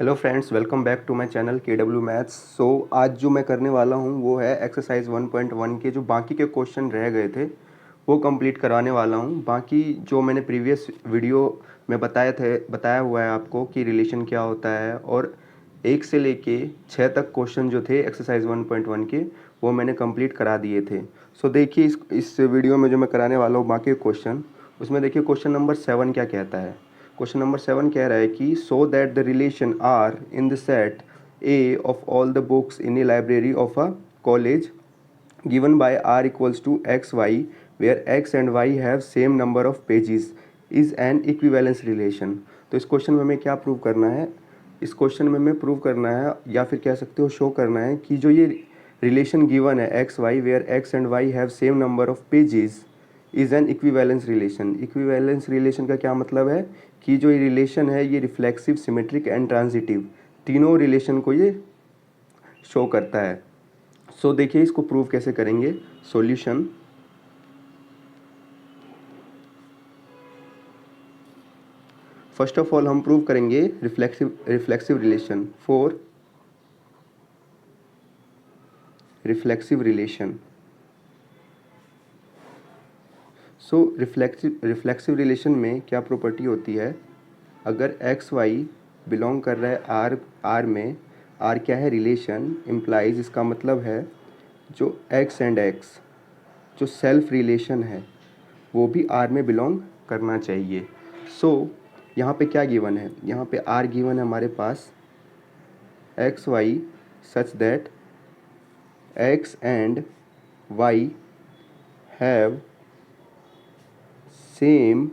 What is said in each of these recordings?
Hello friends, welcome back to my channel KW maths. So आज जो मैं करने वाला हूँ वो है एक्सरसाइज 1.1 के जो बाकी के क्वेश्चन रह गए थे वो कंप्लीट कराने वाला हूँ। बाकी जो मैंने प्रीवियस वीडियो में बताया हुआ है आपको कि रिलेशन क्या होता है, और 1 से लेके 6 तक क्वेश्चन जो थे एक्सरसाइज 1.1 के वो मैंने कंप्लीट करा दिए थे। सो देखिए इस वीडियो में जो मैं कराने वाला हूँ बाकी क्वेश्चन, उसमें देखिए क्वेश्चन नंबर 7 क्या कहता है। क्वेश्चन नंबर 7 कह रहा है कि so that the relation R in the set A of all the books in a library of a college given by r equals to x y where x and y have same number of pages is an equivalence relation। तो इस question में हमें क्या prove करना है, इस question में हमें प्रूव करना है या फिर कह सकते हो शो करना है कि जो ये रिलेशन गिवन है x y where x and Y have same number of pages is an equivalence relation. Equivalence relation का क्या मतलब है कि जो ये रिलेशन है ये रिफ्लेक्सिव, सिमेट्रिक एंड ट्रांजिटिव तीनों रिलेशन को ये शो करता है। सो देखिए इसको प्रूव कैसे करेंगे। सॉल्यूशन, फर्स्ट ऑफ ऑल हम प्रूव करेंगे reflexive relation for reflexive relation. So reflexive relation में क्या प्रॉपर्टी होती है, अगर एक्स वाई बिलोंग कर रहा है आर में, आर क्या है रिलेशन, इम्प्लाइज इसका मतलब है जो एक्स एंड एक्स जो सेल्फ रिलेशन है वो भी आर में बिलोंग करना चाहिए। सो यहाँ पे क्या गिवन है, यहाँ पे आर गिवन है हमारे पास X Y such that X and Y have same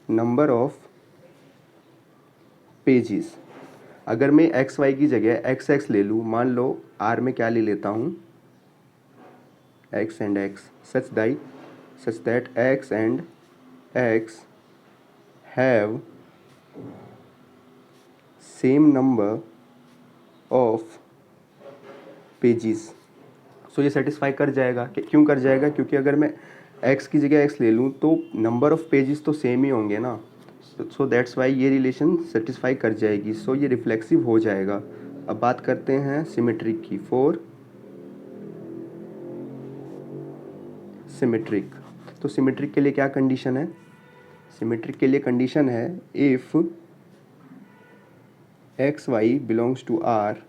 number of pages. अगर मैं एक्स वाई की जगह एक्स एक्स ले लूँ, मान लो आर में क्या ले लेता हूँ X and X such that X and x have same number of pages. So ये सेटिस्फाई कर जाएगा। क्यों कर जाएगा, क्योंकि अगर मैं x की जगह x ले लूँ तो नंबर ऑफ पेजेस तो सेम ही होंगे ना। सो दैट्स वाई ये रिलेशन सेटिस्फाई कर जाएगी। सो ये रिफ्लेक्सिव हो जाएगा। अब बात करते हैं सिमेट्रिक की। फॉर सिमेट्रिक, तो सिमेट्रिक के लिए क्या कंडीशन है, सिमेट्रिक के लिए कंडीशन है if x y belongs to R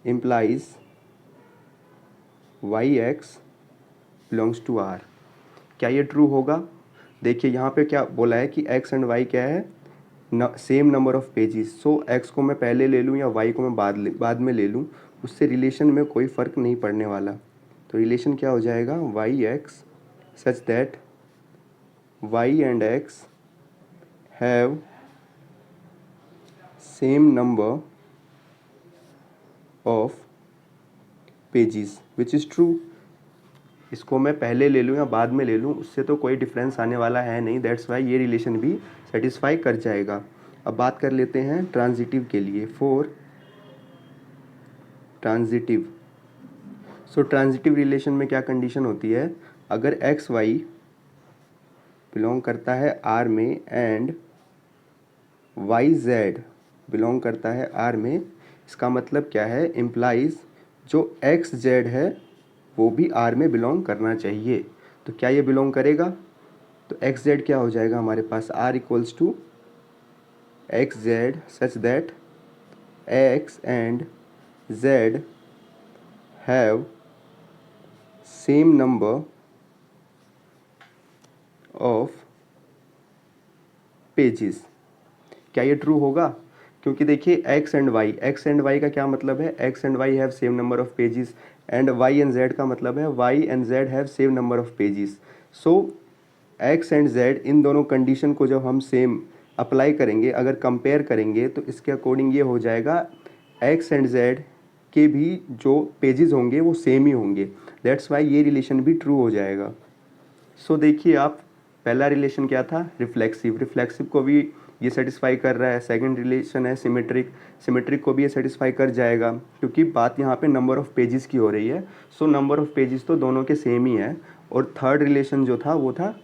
implies y x belongs to R. क्या ये ट्रू होगा, देखिए यहाँ पे क्या बोला है कि x एंड y क्या है same number of pages. So x को मैं पहले ले लूँ या y को मैं बाद में ले लूँ, उससे रिलेशन में कोई फ़र्क नहीं पड़ने वाला। तो रिलेशन क्या हो जाएगा y x such that y and x have same number of pages which is true. इसको मैं पहले ले लूँ या बाद में ले लूँ उससे तो कोई डिफरेंस आने वाला है नहीं, दैट्स वाई ये रिलेशन भी सेटिस्फाई कर जाएगा। अब बात कर लेते हैं ट्रांजिटिव के लिए। For transitive, so transitive relation में क्या कंडीशन होती है, अगर एक्स वाई बिलोंग करता है आर में एंड वाई जेड बिलोंग करता है आर में, इसका मतलब क्या है, इम्प्लाइज जो एक्स जेड है वो भी आर में बिलोंग करना चाहिए। तो क्या ये बिलोंग करेगा, तो एक्स जेड क्या हो जाएगा हमारे पास R equals to x Z such that X and Z have same number of pages. क्या ये ट्रू होगा, क्योंकि देखिए एक्स एंड वाई का क्या मतलब है, X and Y have same number of pages, and Y and Z का मतलब है Y and Z have same number of pages. So X and Z इन दोनों कंडीशन को जब हम सेम अप्लाई करेंगे, अगर कंपेयर करेंगे तो इसके अकॉर्डिंग ये हो जाएगा एक्स एंड जेड के भी जो पेजेस होंगे वो सेम ही होंगे, दैट्स वाई ये रिलेशन भी ट्रू हो जाएगा। सो देखिए आप, पहला रिलेशन क्या था रिफ्लेक्सिव, रिफ्लेक्सिव को भी ये सेटिस्फाई कर रहा है। सेकंड रिलेशन है सिमेट्रिक, सिमेट्रिक को भी ये सेटिस्फाई कर जाएगा, क्योंकि बात यहाँ पे नंबर ऑफ पेजेस की हो रही है। सो नंबर ऑफ पेजेस तो दोनों के सेम ही है। और थर्ड रिलेशन जो था वो था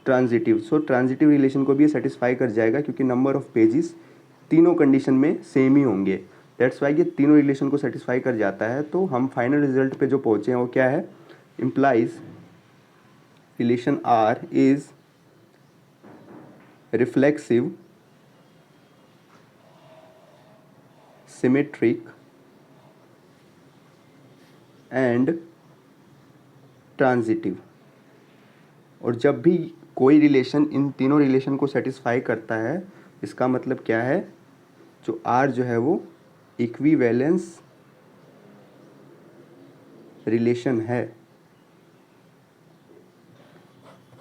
ट्रांजिटिव, सो ट्रांजिटिव रिलेशन को भी ये सेटिस्फाई कर जाएगा, क्योंकि नंबर ऑफ पेजेस तीनों कंडीशन में सेम ही होंगे। दैट्स वाई ये तीनों रिलेशन को सेटिस्फाई कर जाता है। तो हम फाइनल रिजल्ट पे जो पहुँचे हैं वो क्या है, implies relation R is reflexive, symmetric and transitive. और जब भी कोई रिलेशन इन तीनों रिलेशन को सेटिस्फाई करता है, इसका मतलब क्या है, जो आर जो है वो इक्विवेलेंस रिलेशन है।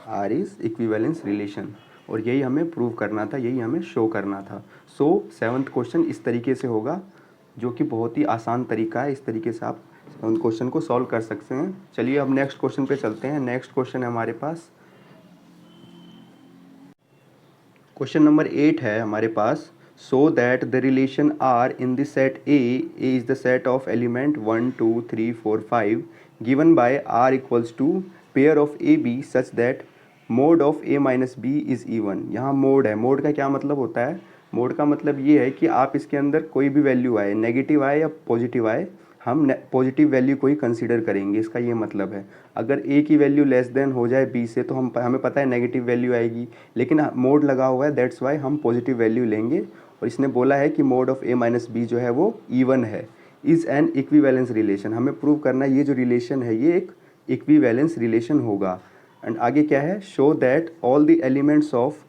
आर इज इक्विवेलेंस रिलेशन, और यही हमें प्रूव करना था, यही हमें शो करना था। सो 7th क्वेश्चन इस तरीके से होगा, जो कि बहुत ही आसान तरीका है। इस तरीके से आप 7th क्वेश्चन को सॉल्व कर सकते हैं। चलिए अब नेक्स्ट क्वेश्चन पे चलते हैं। नेक्स्ट क्वेश्चन है हमारे पास, क्वेश्चन नंबर 8 है हमारे पास। So that the relation R in the set A is the set of element 1 2 3 4 5 given by R equals to pair of A B such that mod of A minus B is even. यहाँ mod है, mod का क्या मतलब होता है, mod का मतलब ये है कि आप इसके अंदर कोई भी वैल्यू आए, नेगेटिव आए या पॉजिटिव आए, हम पॉजिटिव वैल्यू को ही कंसीडर करेंगे। इसका ये मतलब है, अगर ए की वैल्यू लेस देन हो जाए बी से तो हमें पता है नेगेटिव वैल्यू आएगी, लेकिन मोड लगा हुआ है, दैट्स वाई हम पॉजिटिव वैल्यू लेंगे। और इसने बोला है कि mod of A minus b जो है वो इवन है, इज़ एन इक्विवेलेंस रिलेशन। हमें प्रूव करना है ये जो रिलेशन है ये एक इक्विवेलेंस रिलेशन होगा। एंड आगे क्या है, show that all the elements of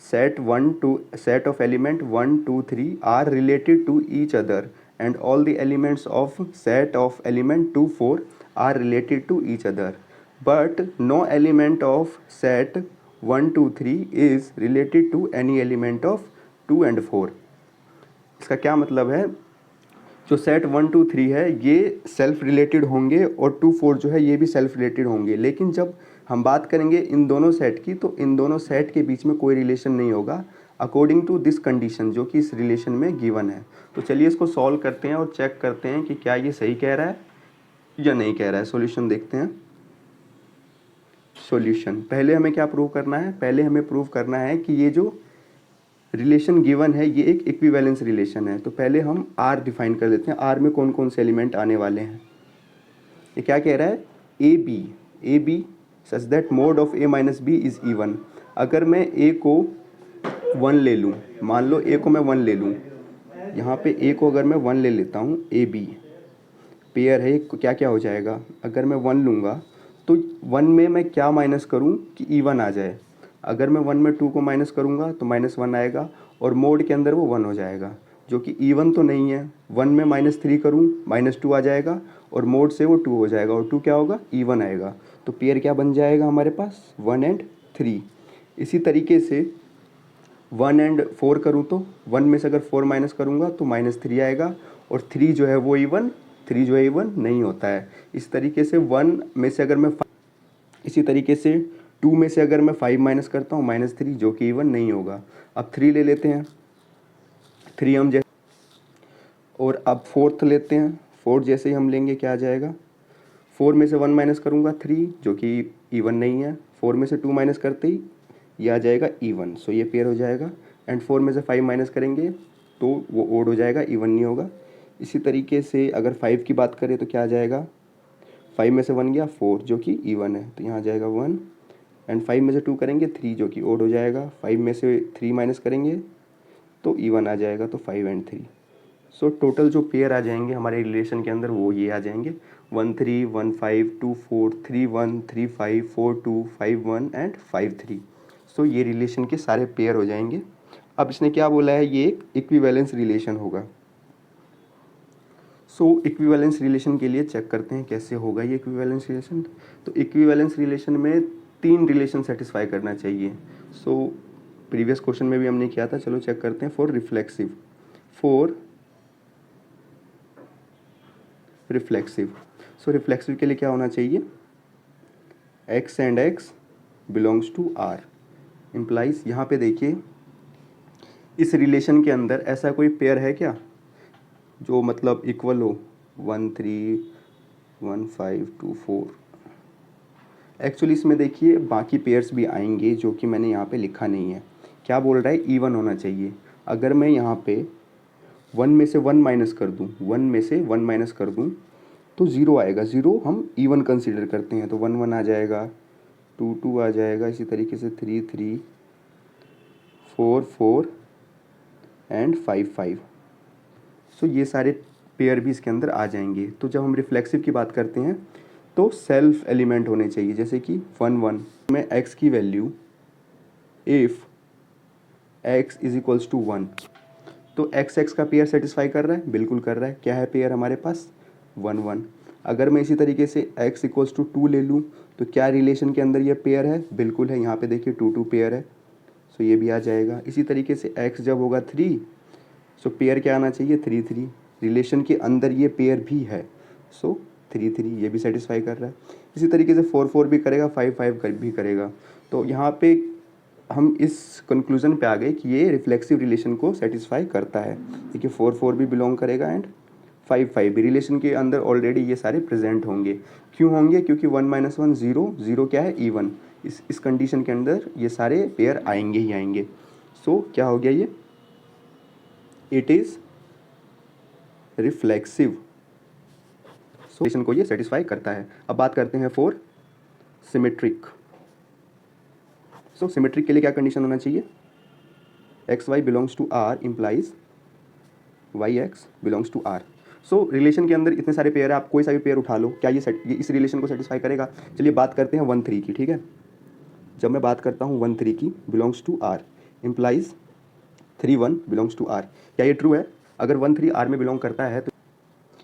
set of element 1 2 3 are related to each other and all the elements of set of element 2 4 are related to each other, but no element of set 1 2 3 is related to any element of 2 and 4। इसका क्या मतलब है, जो set 1 2 3 है ये self related होंगे और 2 4 जो है ये भी सेल्फ रिलेटेड होंगे, लेकिन जब हम बात करेंगे इन दोनों सेट की तो इन दोनों सेट के बीच में कोई रिलेशन नहीं होगा अकॉर्डिंग टू दिस कंडीशन जो कि इस रिलेशन में गिवन है। तो चलिए इसको सॉल्व करते हैं और चेक करते हैं कि क्या ये सही कह रहा है या नहीं कह रहा है। सॉल्यूशन देखते हैं। सॉल्यूशन, पहले हमें क्या प्रूव करना है, पहले हमें प्रूव करना है कि ये जो रिलेशन गिवन है ये एक इक्विवेलेंस रिलेशन है। तो पहले हम आर डिफाइन कर देते हैं, आर में कौन कौन से एलिमेंट आने वाले हैं। ये क्या कह रहा है, a B such that mod of A minus b is even. अगर मैं ए को 1 ले लूँ, मान लो ए को मैं 1 ले लूँ, यहाँ पे ए को अगर मैं 1 ले लेता हूँ, ए बी पेयर है, क्या क्या हो जाएगा, अगर मैं 1 लूँगा तो 1 में मैं क्या माइनस करूँ कि इवन आ जाए। अगर मैं 1 में 2 को माइनस करूँगा तो -1 आएगा और मोड के अंदर वो 1 हो जाएगा, जो कि इवन तो नहीं है। 1 में -3 करूँ -2 आ जाएगा और मोड से वो 2 हो जाएगा और 2 क्या होगा, इवन आएगा। तो पेयर क्या बन जाएगा हमारे पास, 1 and 3। इसी तरीके से 1 and 4 करूँ तो 1 में से अगर 4 माइनस करूँगा तो -3 आएगा और 3 जो है वो इवन, 3 जो है इवन नहीं होता है। इस तरीके से 1 में से अगर मैं इसी तरीके से 2 में से अगर मैं 5 माइनस करता हूँ -3 जो कि इवन नहीं होगा। अब 3 ले लेते हैं, 3 हम जैसे, और अब 4th लेते हैं, 4 जैसे ही हम लेंगे क्या आ जाएगा, 4 में से 1 माइनस करूँगा 3 जो कि इवन नहीं है, 4 में से 2 माइनस करते ही ये आ जाएगा इवन। सो ये पेयर हो जाएगा। एंड 4 में से 5 माइनस करेंगे तो वो ओड हो जाएगा, इवन नहीं होगा। इसी तरीके से अगर 5 की बात करें तो क्या आ जाएगा, 5 में से 1 गया 4 जो कि इवन है, तो यहाँ आ जाएगा 1। एंड 5 में से 2 करेंगे 3 जो कि ओड हो जाएगा, 5 में से 3 माइनस करेंगे तो इवन आ जाएगा, तो 5 and 3। सो टोटल जो पेयर आ जाएंगे हमारे रिलेशन के अंदर वो ये आ जाएंगे, 1 3 1 5 2 4 3 1 3 5 4 2 5 1 एंड 5 3। सो ये रिलेशन के सारे पेयर हो जाएंगे। अब इसने क्या बोला है, ये एक इक्विवेलेंस रिलेशन होगा। सो इक्विवेलेंस रिलेशन के लिए चेक करते हैं कैसे होगा ये इक्विवेलेंस रिलेशन। तो इक्विवेलेंस रिलेशन में 3 रिलेशन सेटिस्फाई करना चाहिए। सो प्रीवियस क्वेश्चन में भी हमने किया था, चलो चेक करते हैं। फॉर रिफ्लेक्सिव, सो रिफ्लेक्सिव के लिए क्या होना चाहिए, x and x belongs to r implies, यहाँ पे देखिए इस रिलेशन के अंदर ऐसा कोई पेयर है क्या जो मतलब इक्वल हो, 1 3 1 5 2 4। एक्चुअली इसमें देखिए बाकी पेयर्स भी आएंगे जो कि मैंने यहाँ पे लिखा नहीं है। क्या बोल रहा है, इवन होना चाहिए। अगर मैं यहाँ पे 1 में से 1 माइनस कर दूँ, 1 में से 1 माइनस कर दूँ तो 0 आएगा। 0 हम इवन कंसीडर करते हैं, तो 1 1 आ जाएगा, 2 2 आ जाएगा, इसी तरीके से 3 3, 4 4 एंड 5 5। सो ये सारे पेयर भी इसके अंदर आ जाएंगे। तो जब हम रिफ्लेक्सिव की बात करते हैं तो सेल्फ एलिमेंट होने चाहिए, जैसे कि 1 1 में x की value if x is equals to 1, तो x x का पेयर सेटिस्फाई कर रहा है, बिल्कुल कर रहा है। क्या है पेयर हमारे पास? 1 1। अगर मैं इसी तरीके से x इक्वल्स टू 2 ले लूँ तो क्या रिलेशन के अंदर ये पेयर है? बिल्कुल है। यहाँ पे देखिए 2 2 पेयर है, सो ये भी आ जाएगा। इसी तरीके से x जब होगा 3, सो पेयर क्या आना चाहिए? 3 3। रिलेशन के अंदर ये पेयर भी है, सो 3 3 ये भी सेटिस्फाई कर रहा है। इसी तरीके से 4 4 भी करेगा, 5 5 भी करेगा। तो यहाँ पे हम इस कंक्लूजन पे आ गए कि ये रिफ्लेक्सिव रिलेशन को सेटिस्फाई करता है। देखिए 4 4 भी बिलोंग करेगा एंड 5 5 भी। रिलेशन के अंदर ऑलरेडी ये सारे प्रेजेंट होंगे। क्यों होंगे? क्योंकि 1 - 1 0, 0 क्या है? इवन। इस कंडीशन के अंदर ये सारे पेयर आएंगे ही आएंगे। सो क्या हो गया ये? It is reflexive. So relation को ये सेटिस्फाई करता है। अब बात करते हैं फॉर सिमेट्रिक। सो सिमेट्रिक के लिए क्या कंडीशन होना चाहिए? X y belongs to R implies y x belongs to R. So relation के अंदर इतने सारे पेयर है, आप कोई सा भी पेयर उठा लो, क्या ये इस रिलेशन को सेटिस्फाई करेगा? चलिए बात करते हैं 1 3 की, ठीक है। जब मैं बात करता हूँ 1 3 की, belongs to R implies 3 1 belongs to R, क्या ये ट्रू है? अगर 1 3 आर में बिलोंग करता है तो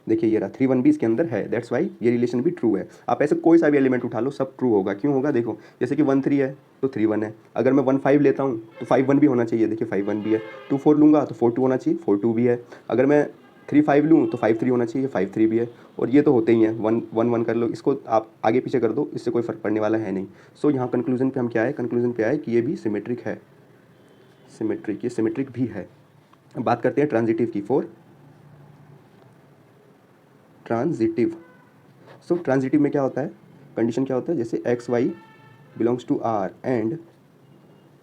देखिए ये रहा 3 1 भी इसके अंदर है, दैट्स वाई ये रिलेशन भी ट्रू है। आप ऐसे कोई सा भी एलिमेंट उठा लो, सब ट्रू होगा। क्यों होगा? देखो जैसे कि 1 3 है तो 3 1 है। अगर मैं 1 5 लेता हूँ तो 5 1 भी होना चाहिए, देखिए 5 1 भी है। 2 4 लूँगा तो 4 2 होना चाहिए, 4 2 भी है। अगर मैं 3 5 लूँ तो 5 3 होना चाहिए, 5 3 भी है। और ये तो होते ही हैं, 1 1 1 कर लो, इसको आप आगे पीछे कर दो, इससे कोई फ़र्क पड़ने वाला है नहीं। सो यहाँ कंक्लूजन पे हम क्या है? कंक्लूजन पे आए कि ये भी सिमेट्रिक है। सिमेट्रिक, ये सिमेट्रिक भी है। अब बात करते हैं ट्रांजिटिव की। फॉर ट्रांजिटिव, सो ट्रांजिटिव में क्या होता है? कंडीशन क्या होता है? जैसे x y belongs to R and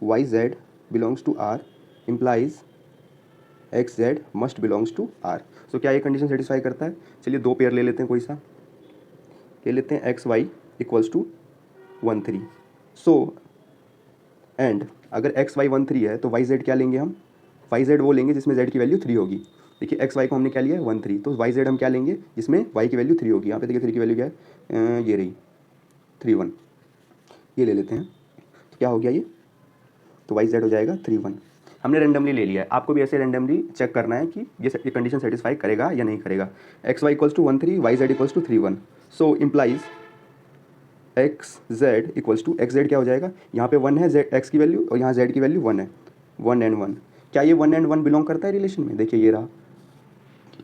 Y z belongs to R implies x z must belongs to R. So क्या ये कंडीशन सेटिस्फाई करता है? चलिए दो पेयर ले लेते हैं, कोई सा ले लेते हैं, x Y equals to 1 3। So and अगर एक्स वाई 1 3 है तो वाई जेड क्या लेंगे हम? वाई जेड वो लेंगे जिसमें जेड की वैल्यू 3 होगी। देखिए एक्स वाई को हमने क्या लिया है? 1 3, तो वाई जेड हम क्या लेंगे? जिसमें वाई की वैल्यू 3 होगी। यहाँ पे देखिए 3 की वैल्यू क्या है? ये रही 3 1, ये ले लेते हैं। तो क्या हो गया ये? तो वाई जेड हो जाएगा 3 1। हमने रेंडमली ले लिया है, आपको भी ऐसे रेंडमली चेक करना है कि ये कंडीशन सेटिस्फाई करेगा या नहीं करेगा। X Y equals to 1 3, y Z equals to 3 1। So implies x z equals to, x z क्या हो जाएगा? यहाँ पे 1 है जेड एक्स की वैल्यू और यहाँ जेड की वैल्यू 1 है, 1 एंड 1। क्या ये 1 एंड 1 बिलोंग करता है रिलेशन में? देखिए ये रहा,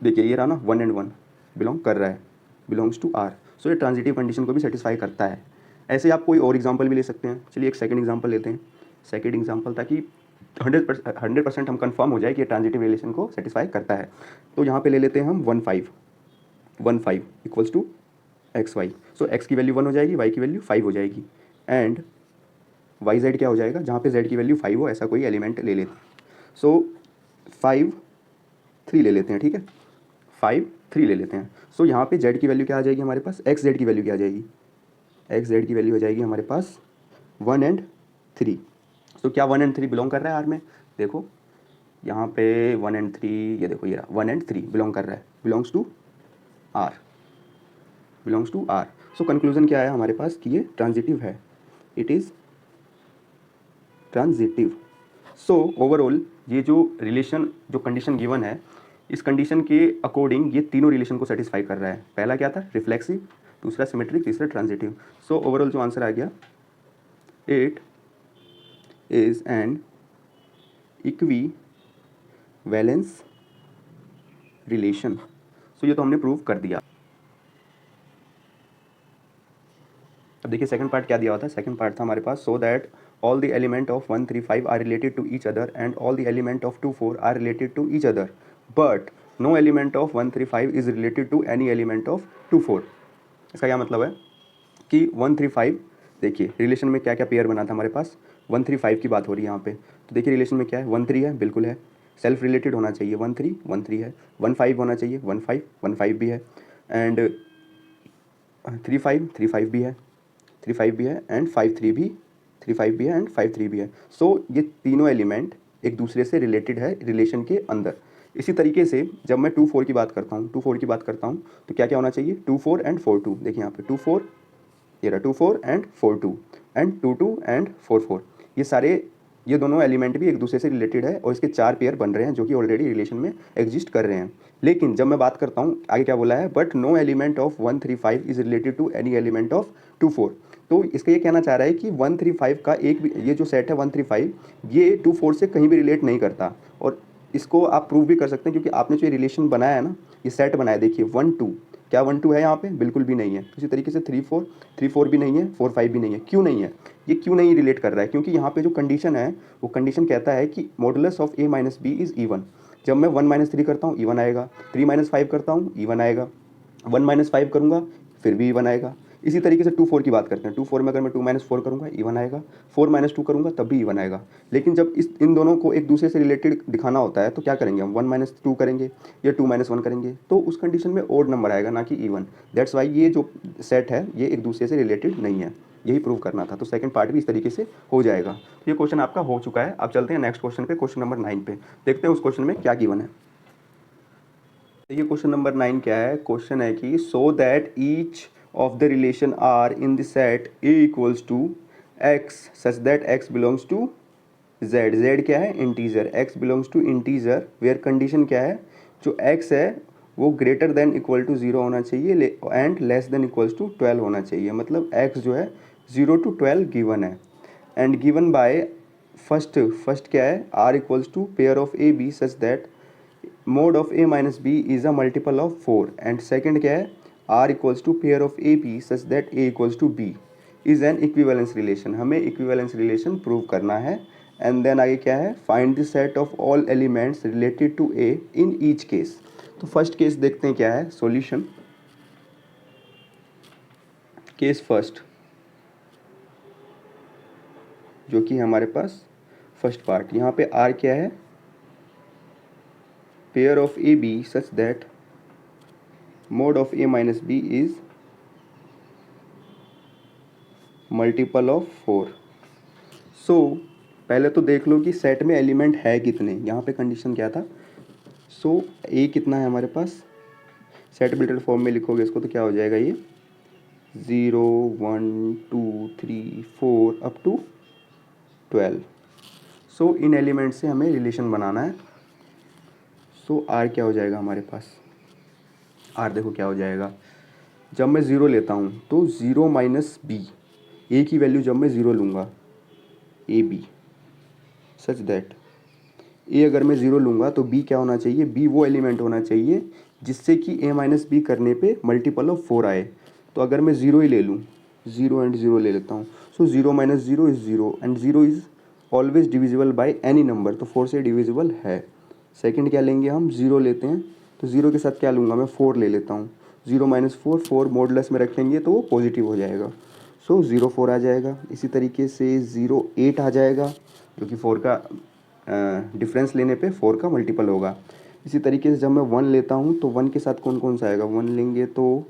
देखिए ये रहा ना, 1 एंड 1 बिलोंग कर रहा है, बिलोंग्स टू आर। सो ये ट्रांजिटिव कंडीशन को भी सेटिस्फाई करता है। ऐसे आप कोई और एग्जांपल भी ले सकते हैं। चलिए एक सेकंड एग्जांपल लेते हैं, सेकंड एग्जांपल, ताकि 100% हम कंफर्म हो जाए कि ये ट्रांजिटिव रिलेशन को सेटिस्फाई करता है। तो यहाँ पे ले लेते हैं हम 1 5 equals to x y. So x की वैल्यू 1 हो जाएगी, वाई की वैल्यू 5 हो जाएगी एंड वाई जेड क्या हो जाएगा? जहाँ पे जेड की वैल्यू 5 हो ऐसा कोई एलिमेंट ले लेते हैं। सो 5 3 ले लेते हैं, ठीक है, 5 3 ले लेते हैं। सो यहाँ पे जेड की वैल्यू क्या आ जाएगी हमारे पास? एक्स जेड की वैल्यू क्या आ जाएगी? एक्स जेड की वैल्यू हो जाएगी हमारे पास 1 एंड 3। सो क्या 1 एंड 3 बिलोंग कर रहा है आर में? देखो यहाँ पे 1 एंड 3, ये देखो ये रहा 1 एंड 3 बिलोंग कर रहा है, belongs to R, belongs to R. So conclusion क्या है हमारे पास कि ये ट्रांजिटिव है, it is transitive. So overall ये जो रिलेशन, जो कंडीशन गिवन है, इस कंडीशन के अकॉर्डिंग ये तीनों रिलेशन को सेटिस्फाई कर रहा है। पहला क्या था? रिफ्लेक्सिव, दूसरा सिमेट्रिक, तीसरा ट्रांजिटिव। सो ओवरऑल जो आंसर आ गया, it is an equivalence relation. So ये तो हमने प्रूव कर दिया। अब देखिए सेकंड पार्ट क्या दिया हुआ था। सेकंड पार्ट था हमारे पास, so that all the element of 1 3 5 are related to each other and all the element of 2 4 are related to each other, but no element of 1 3 5 is related to any element of 2 4। इसका क्या मतलब है कि 1 3 5, देखिए relation में क्या क्या pair बना था हमारे पास? 1 3 5 की बात हो रही है यहाँ पे। तो देखिए रिलेशन में क्या है? 1 3 है, बिल्कुल है, सेल्फ रिलेटेड होना चाहिए, 1 3 है, 1 5 होना चाहिए, 1 5 भी है, एंड 3 5 भी है, 3 5 भी है, एंड 5 3 भी, 3 5 भी है एंड 5 3 भी है। सो ये तीनों एलिमेंट एक दूसरे से रिलेटेड है रिलेशन के अंदर। इसी तरीके से जब मैं 2 4 की बात करता हूँ, 2 4 की बात करता हूँ तो क्या क्या होना चाहिए, 2 4 एंड 4 2। देखिए यहाँ पे 2 4, ये रहा 2 4 एंड 4 2 एंड 2 2 एंड 4 4। ये सारे, ये दोनों एलिमेंट भी एक दूसरे से रिलेटेड है और इसके 4 पेयर बन रहे हैं जो कि ऑलरेडी रिलेशन में एग्जिस्ट कर रहे हैं। लेकिन जब मैं बात करता हूँ आगे क्या बोला है, but no element of 1 3 5 is related to any element of 2 4। तो इसका ये कहना चाह रहा है कि 1 3 5 का एक भी, ये जो सेट है 1 3 5, ये 2 4 से कहीं भी रिलेट नहीं करता। और इसको आप प्रूव भी कर सकते हैं क्योंकि आपने जो ये रिलेशन बनाया है ना, ये सेट बनाया, देखिए 1 2, क्या 1 2 है यहाँ पे, बिल्कुल भी नहीं है। इसी तरीके से 3 4 भी नहीं है, 4 5 भी नहीं है। क्यों नहीं है, ये क्यों नहीं रिलेट कर रहा है, क्योंकि यहाँ पे जो कंडीशन है वो कंडीशन कहता है कि modulus of a minus B is even. जब मैं 1 3 करता हूँ इवन आएगा, 3 5 करता हूँ इवन आएगा, 1 5 करूँगा फिर भी इवन आएगा। इसी तरीके से 2 4 की बात करते हैं, 2 4 में अगर मैं 2 4 करूँगा इवन आएगा, 4 2 करूँगा तब भी इवन आएगा। लेकिन जब इन दोनों को एक दूसरे से रिलेटेड दिखाना होता है तो क्या करेंगे हम, 1 2 करेंगे या 2 1 करेंगे, तो उस कंडीशन में ओड नंबर आएगा ना कि इवन। दैट्स वाई ये जो सेट है ये एक दूसरे से रिलेटेड नहीं है, यही प्रूव करना था। तो सेकंड पार्ट भी इस तरीके से हो जाएगा। तो ये क्वेश्चन आपका हो चुका है। अब चलते हैं नेक्स्ट क्वेश्चन पे, क्वेश्चन नंबर 9 पे, देखते हैं उस क्वेश्चन में क्या गिवन है। ये क्वेश्चन नंबर 9 क्या है, क्वेश्चन है कि so that each of the relation R in the set A equals to x such that x belongs to Z. Z क्या है, integer, x belongs to integer where condition क्या है, जो x है वो ग्रेटर देन इक्वल टू 0 होना चाहिए and less than equals to 12 होना चाहिए। मतलब एक्स जो है 0 to 12 गिवन है एंड गिवन बाय फर्स्ट क्या है, R equals to pair of A B such that mod of a minus b is a multiple of 4 and second क्या है, r equals to pair of A B such that a equals to b is an equivalence relation. हमें equivalence relation prove करना है। And then आगे क्या है, find the set of all elements related to a in each case. तो first case देखते हैं क्या है सॉल्यूशन। केस फर्स्ट जो कि हमारे पास फर्स्ट पार्ट, यहाँ पे r क्या है, pair of A B such that mod of a minus b is multiple of 4। So पहले तो देख लो कि सेट में एलिमेंट है कितने, यहाँ पे कंडीशन क्या था। सो ए कितना है हमारे पास, सेट बिल्टेड फॉर्म में लिखोगे इसको तो क्या हो जाएगा, ये 0 1 2 3 4 अप टू 12। सो इन एलिमेंट से हमें रिलेशन बनाना है। सो आर क्या हो जाएगा हमारे पास, आर देखो क्या हो जाएगा, जब मैं 0 लेता हूँ तो 0 माइनस बी, ए की वैल्यू जब मैं 0 लूँगा ए बी सच दैट ए अगर मैं 0 लूँगा तो बी क्या होना चाहिए, बी वो एलिमेंट होना चाहिए जिससे कि ए माइनस बी करने पे मल्टीपल ऑफ 4 आए। तो अगर मैं 0 ही ले लूँ, 0 एंड 0 ले लेता हूँ, सो 0 minus 0 is 0 and 0 is always divisible by any number, तो 4 से डिविजिबल है। सेकंड क्या लेंगे हम, 0 लेते हैं तो 0 के साथ क्या लूँगा मैं, 4 ले लेता हूँ, 0 माइनस 4, 4 मॉडुलस में रखेंगे तो वो पॉजिटिव हो जाएगा। सो 0 4 आ जाएगा। इसी तरीके से 0 8 आ जाएगा जो कि 4 का डिफरेंस लेने पे 4 का मल्टीपल होगा। इसी तरीके से जब मैं 1 लेता हूँ तो 1 के साथ कौन कौन सा आएगा, 1 लेंगे तो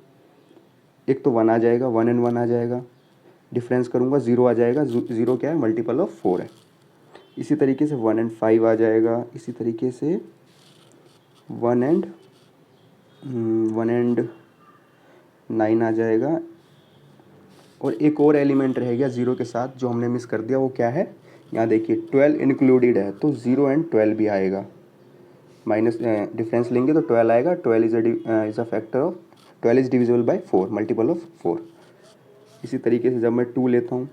एक तो 1 आ जाएगा, 1 एंड 1 आ जाएगा, डिफरेंस करूँगा 0 आ जाएगा, 0 क्या है, मल्टीपल ऑफ 4 है। इसी तरीके से 1 एंड 5 आ जाएगा, इसी तरीके से 1 एंड 9 आ जाएगा। और एक और एलिमेंट रह गया 0 के साथ जो हमने मिस कर दिया, वो क्या है, यहाँ देखिए 12 इंक्लूडेड है तो 0 एंड 12 भी आएगा, माइनस डिफरेंस लेंगे तो 12 आएगा। 12 is a factor of 12 is divisible by 4, multiple of 4। इसी तरीके से जब मैं 2 लेता हूँ,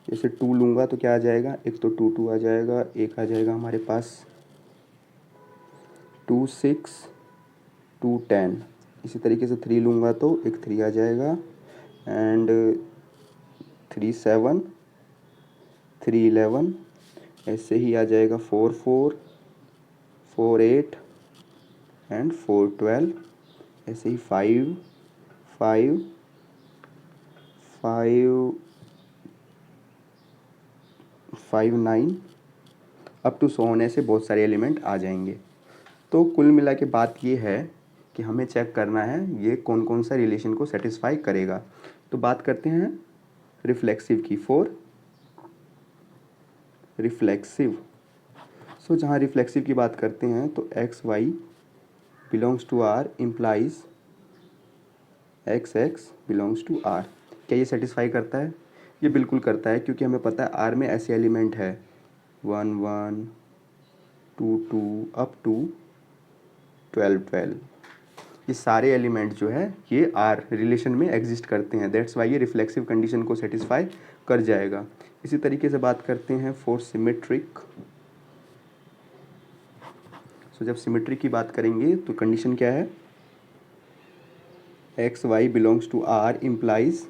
जैसे 2 लूँगा तो क्या आ जाएगा, एक तो 2 2 आ जाएगा, एक आ जाएगा हमारे पास 2 6 2 10। इसी तरीके से 3 लूँगा तो एक 3 आ जाएगा एंड 3 7 3 11। ऐसे ही आ जाएगा 4 4 4 8 एंड 4 12। ऐसे ही 5 5 5 5 9 अप टू 100 होने से बहुत सारे एलिमेंट आ जाएंगे। तो कुल मिला के बात ये है कि हमें चेक करना है ये कौन कौन सा रिलेशन को सेटिस्फाई करेगा। तो बात करते हैं रिफ्लेक्सिव की। फॉर रिफ्लेक्सिव, सो जहाँ रिफ्लेक्सिव की बात करते हैं तो x y belongs to R implies x x belongs to R. क्या ये सेटिस्फाई करता है? ये बिल्कुल करता है, क्योंकि हमें पता है आर में ऐसे एलिमेंट है 1 1 2 2 अप टू 12 12। ये सारे एलिमेंट जो है ये आर रिलेशन में एग्जिस्ट करते हैं, दैट्स वाई ये रिफ्लेक्सिव कंडीशन को सेटिस्फाई कर जाएगा। इसी तरीके से बात करते हैं फॉर सिमेट्रिक। सो जब सिमेट्रिक की बात करेंगे तो कंडीशन क्या है? X y belongs to R implies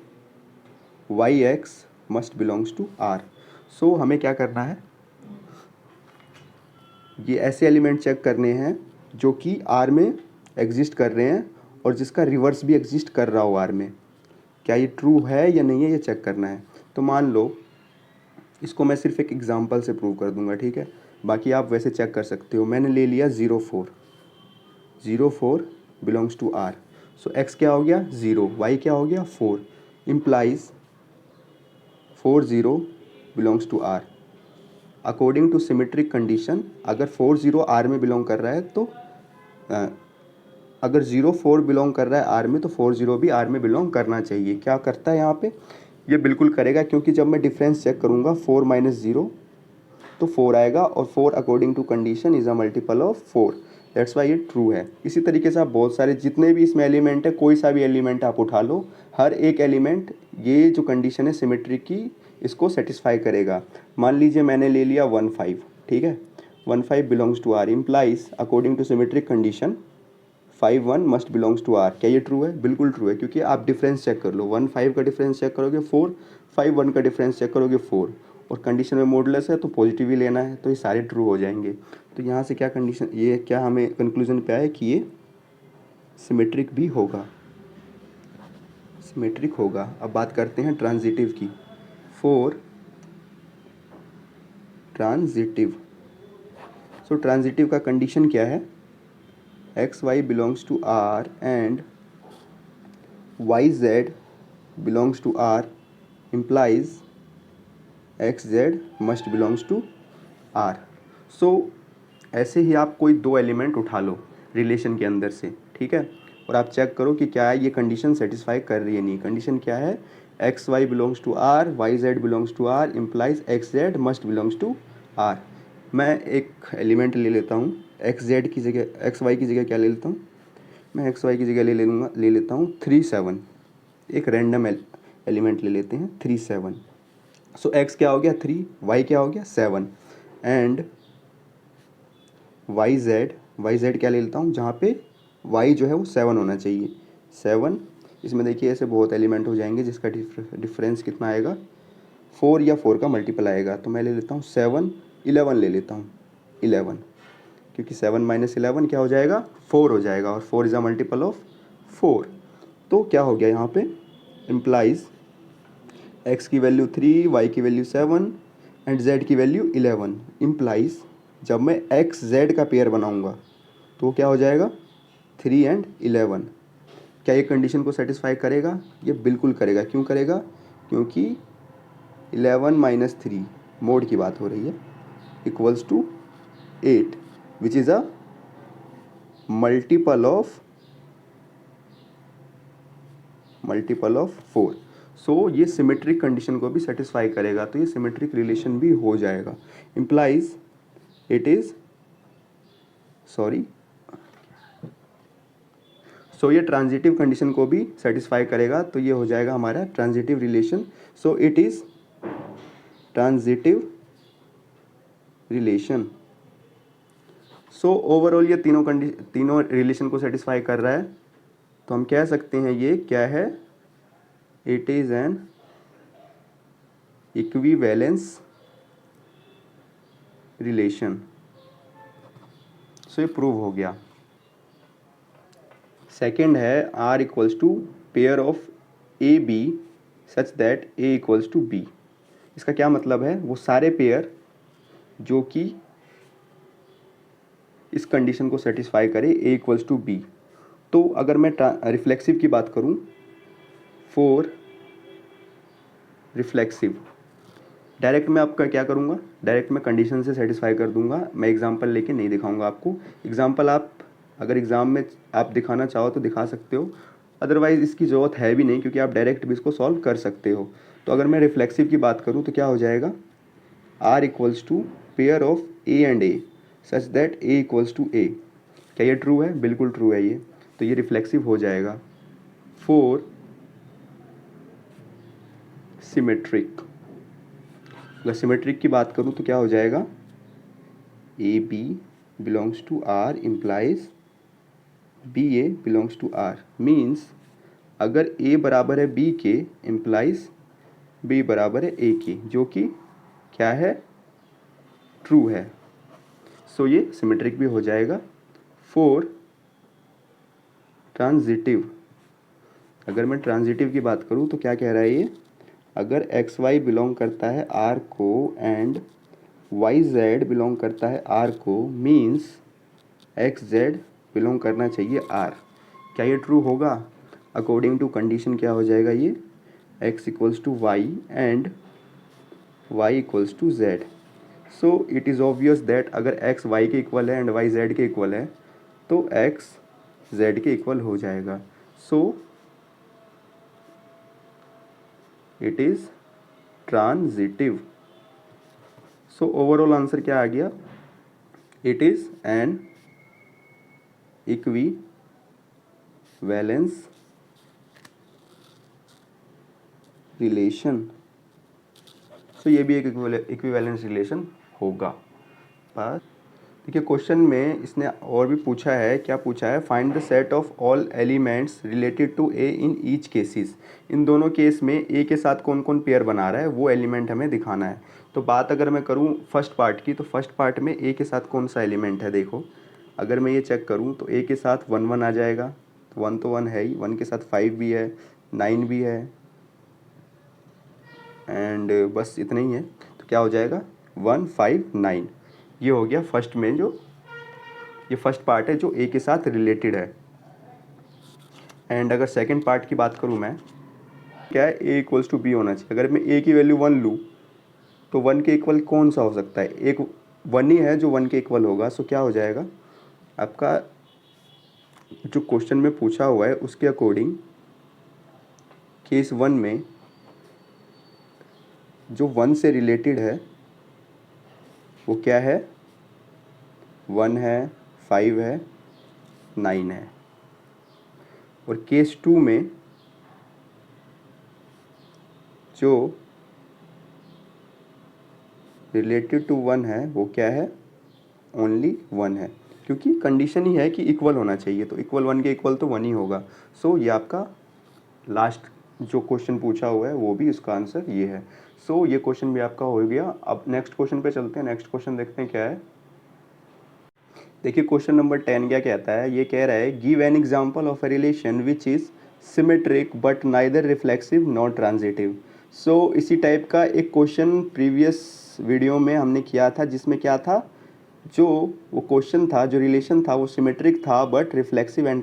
y x must belongs to R. So हमें क्या करना है, ये ऐसे एलिमेंट चेक करने हैं जो कि आर में एग्जिस्ट कर रहे हैं और जिसका रिवर्स भी एग्जिस्ट कर रहा हो आर में। क्या ये ट्रू है या नहीं है, ये चेक करना है। तो मान लो इसको मैं सिर्फ एक एग्जांपल से प्रूव कर दूंगा, ठीक है, बाकी आप वैसे चेक कर सकते हो। मैंने ले लिया 0 4 belongs to R. So x क्या हो गया 0, वाई क्या हो गया 4, implies 4 0 belongs to R. According to symmetric condition अगर 4 0 आर में बिलोंग कर रहा है तो अगर 0 4 बिलोंग कर रहा है आर में तो 4 0 भी आर में बिलोंग करना चाहिए। क्या करता है यहाँ पे? ये बिल्कुल करेगा, क्योंकि जब मैं डिफरेंस चेक करूँगा 4 माइनस 0 तो 4 आएगा, और 4 according to condition is a multiple of 4, that's why ये ट्रू है। इसी तरीके से आप बहुत सारे जितने भी इसमें एलिमेंट है, कोई सा भी एलिमेंट आप उठा लो, हर एक एलिमेंट ये जो कंडीशन है सिमेट्रिक की इसको सेटिस्फाई करेगा। मान लीजिए मैंने ले लिया 1 5, ठीक है, 1 5 belongs to R implies according to symmetric condition 5 1 must belongs to R. क्या ये ट्रू है? बिल्कुल ट्रू है, क्योंकि आप डिफरेंस चेक कर लो, 1 5 का डिफरेंस चेक करोगे 4, 5 1 का डिफरेंस चेक करोगे 4, और कंडीशन में मॉडुलस है तो पॉजिटिव ही लेना है, तो ये सारे ट्रू हो जाएंगे। तो यहाँ से क्या कंडीशन, ये क्या हमें कंक्लूजन पे आया कि ये सिमेट्रिक भी होगा, सिमेट्रिक होगा। अब बात करते हैं ट्रांजिटिव की। फॉर ट्रांजिटिव, सो ट्रांजिटिव का कंडीशन क्या है? X y belongs to R and Y z belongs to R implies x z must belongs to R. So ऐसे ही आप कोई दो एलिमेंट उठा लो रिलेशन के अंदर से, ठीक है, और आप चेक करो कि क्या है ये कंडीशन सेटिस्फाई कर रही है नहीं। कंडीशन क्या है? X y belongs to R, y z belongs to R implies x z must belongs to R. मैं एक एलिमेंट ले लेता हूँ, एक्स जेड की जगह एक्स वाई की जगह क्या ले लेता हूँ, मैं एक्स वाई की जगह ले लेता हूँ 3 7। एक रैंडम एलिमेंट ले लेते हैं 3 7। सो एक्स क्या हो गया 3, वाई क्या हो गया 7, एंड वाई जेड क्या ले लेता हूँ, जहाँ पे वाई जो है वो 7 होना चाहिए 7। इसमें देखिए ऐसे बहुत एलिमेंट हो जाएंगे जिसका डिफरेंस कितना आएगा, 4 या 4 का मल्टीपल आएगा। तो मैं ले लेता हूँ 7 11 ले लेता हूँ 11, क्योंकि 7 माइनस 11 क्या हो जाएगा 4 हो जाएगा, और 4 इज़ अ मल्टीपल ऑफ 4। तो क्या हो गया यहाँ पे, इम्प्लाइज एक्स की वैल्यू 3, वाई की वैल्यू 7 एंड जेड की वैल्यू 11। इम्प्लाइज जब मैं एक्स जेड का पेयर बनाऊंगा तो क्या हो जाएगा 3 एंड 11। क्या ये कंडीशन को सेटिस्फाई करेगा? ये बिल्कुल करेगा। क्यों करेगा? क्योंकि 11 माइनस 3 मोड की बात हो रही है equals to 8 which is a multiple of 4। So ये सिमेट्रिक कंडीशन को भी सेटिस्फाई करेगा, तो ये सिमेट्रिक रिलेशन भी हो जाएगा। इम्प्लाइज इट इज़ सो ये ट्रांजिटिव कंडीशन को भी सेटिस्फाई करेगा, तो ये हो जाएगा हमारा transitive relation. So it is transitive relation. So overall ये तीनों रिलेशन को सेटिस्फाई कर रहा है, तो हम कह सकते हैं ये क्या है, it is an equivalence relation. So ये प्रूव हो गया। सेकेंड है R equals to pair of A B such that A equals to b. इसका क्या मतलब है? वो सारे पेयर जो कि इस कंडीशन को सेटिस्फाई करे ए इक्वल्स टू बी। तो अगर मैं रिफ्लेक्सिव की बात करूँ, फॉर रिफ्लेक्सिव डायरेक्ट मैं आपका क्या करूँगा, डायरेक्ट मैं कंडीशन से सेटिस्फाई कर दूंगा। मैं एग्जांपल लेके नहीं दिखाऊंगा आपको। एग्जांपल आप अगर एग्ज़ाम में आप दिखाना चाहो तो दिखा सकते हो, अदरवाइज़ इसकी ज़रूरत है भी नहीं क्योंकि आप डायरेक्ट भी इसको सॉल्व कर सकते हो। तो अगर मैं रिफ्लेक्सिव की बात करूँ तो क्या हो जाएगा, R equals to pair of a and a such that A equals to a. क्या ये ट्रू है? बिल्कुल ट्रू है ये। तो ये रिफ्लेक्सिव हो जाएगा। फोर सिमेट्रिक, अगर सिमेट्रिक की बात करूँ तो क्या हो जाएगा, a b belongs to R implies b a belongs to R. Means अगर ए बराबर है बी के इम्प्लाइज बी बराबर है ए की, जो कि क्या है, ट्रू है। सो ये सिमेट्रिक भी हो जाएगा। फोर ट्रांजिटिव, अगर मैं ट्रांजिटिव की बात करूँ तो क्या कह रहा है ये, अगर एक्स वाई बिलोंग करता है आर को एंड वाई जेड बिलोंग करता है आर को, मीन्स एक्स जेड बिलोंग करना चाहिए आर। क्या ये ट्रू होगा? अकॉर्डिंग टू कंडीशन क्या हो जाएगा ये, x equals to y and y equals to z. So it is obvious that अगर एक्स वाई के इक्वल है एंड वाई जेड के इक्वल है तो एक्स जेड के इक्वल हो जाएगा। So it is transitive. So overall answer क्या आ गया, it is an equivalence relation. So ये भी एक इक्विवेलेंस रिलेशन होगा। पर देखिए क्वेश्चन में इसने और भी पूछा है, क्या पूछा है, find the set of all elements related to a in each cases. इन दोनों केस में ए के साथ कौन कौन पेयर बना रहा है वो एलिमेंट हमें दिखाना है। तो बात अगर मैं करूँ फर्स्ट पार्ट की, तो फर्स्ट पार्ट में ए के साथ कौन सा एलिमेंट है, देखो अगर मैं ये चेक करूँ तो ए के साथ 1 1 आ जाएगा। तो 1 तो 1 है ही, 1 के साथ 5 भी है, 9 भी है एंड बस इतना ही है। तो क्या हो जाएगा 1 5 9। ये हो गया फर्स्ट में, जो ये फर्स्ट पार्ट है जो ए के साथ रिलेटेड है। एंड अगर सेकंड पार्ट की बात करूँ मैं, क्या है, ए इक्वल्स टू बी होना चाहिए। अगर मैं ए की वैल्यू 1 लूँ तो 1 के इक्वल कौन सा हो सकता है, एक 1 ही है जो 1 के इक्वल होगा। सो क्या हो जाएगा आपका, जो क्वेश्चन में पूछा हुआ है उसके अकॉर्डिंग केस 1 में जो 1 से रिलेटेड है वो क्या है, 1 है, 5 है, 9 है। और केस 2 में जो रिलेटेड टू 1 है वो क्या है, ओनली 1 है, क्योंकि कंडीशन ही है कि इक्वल होना चाहिए। तो इक्वल 1 के इक्वल तो 1 ही होगा। सो ये आपका लास्ट जो क्वेश्चन पूछा हुआ है वो भी इसका आंसर ये है। सो ये क्वेश्चन भी आपका हो गया। अब नेक्स्ट क्वेश्चन पे चलते हैं। नेक्स्ट क्वेश्चन देखते हैं क्या है। देखिए क्वेश्चन नंबर 10 क्या कहता है, ये कह रहा है give an example of a relation which is symmetric but neither reflexive not transitive. So इसी टाइप का एक क्वेश्चन प्रीवियस वीडियो में हमने किया था, जिसमें क्या था, जो वो क्वेश्चन था, जो रिलेशन था वो सिमेट्रिक था बट रिफ्लेक्सिव एंड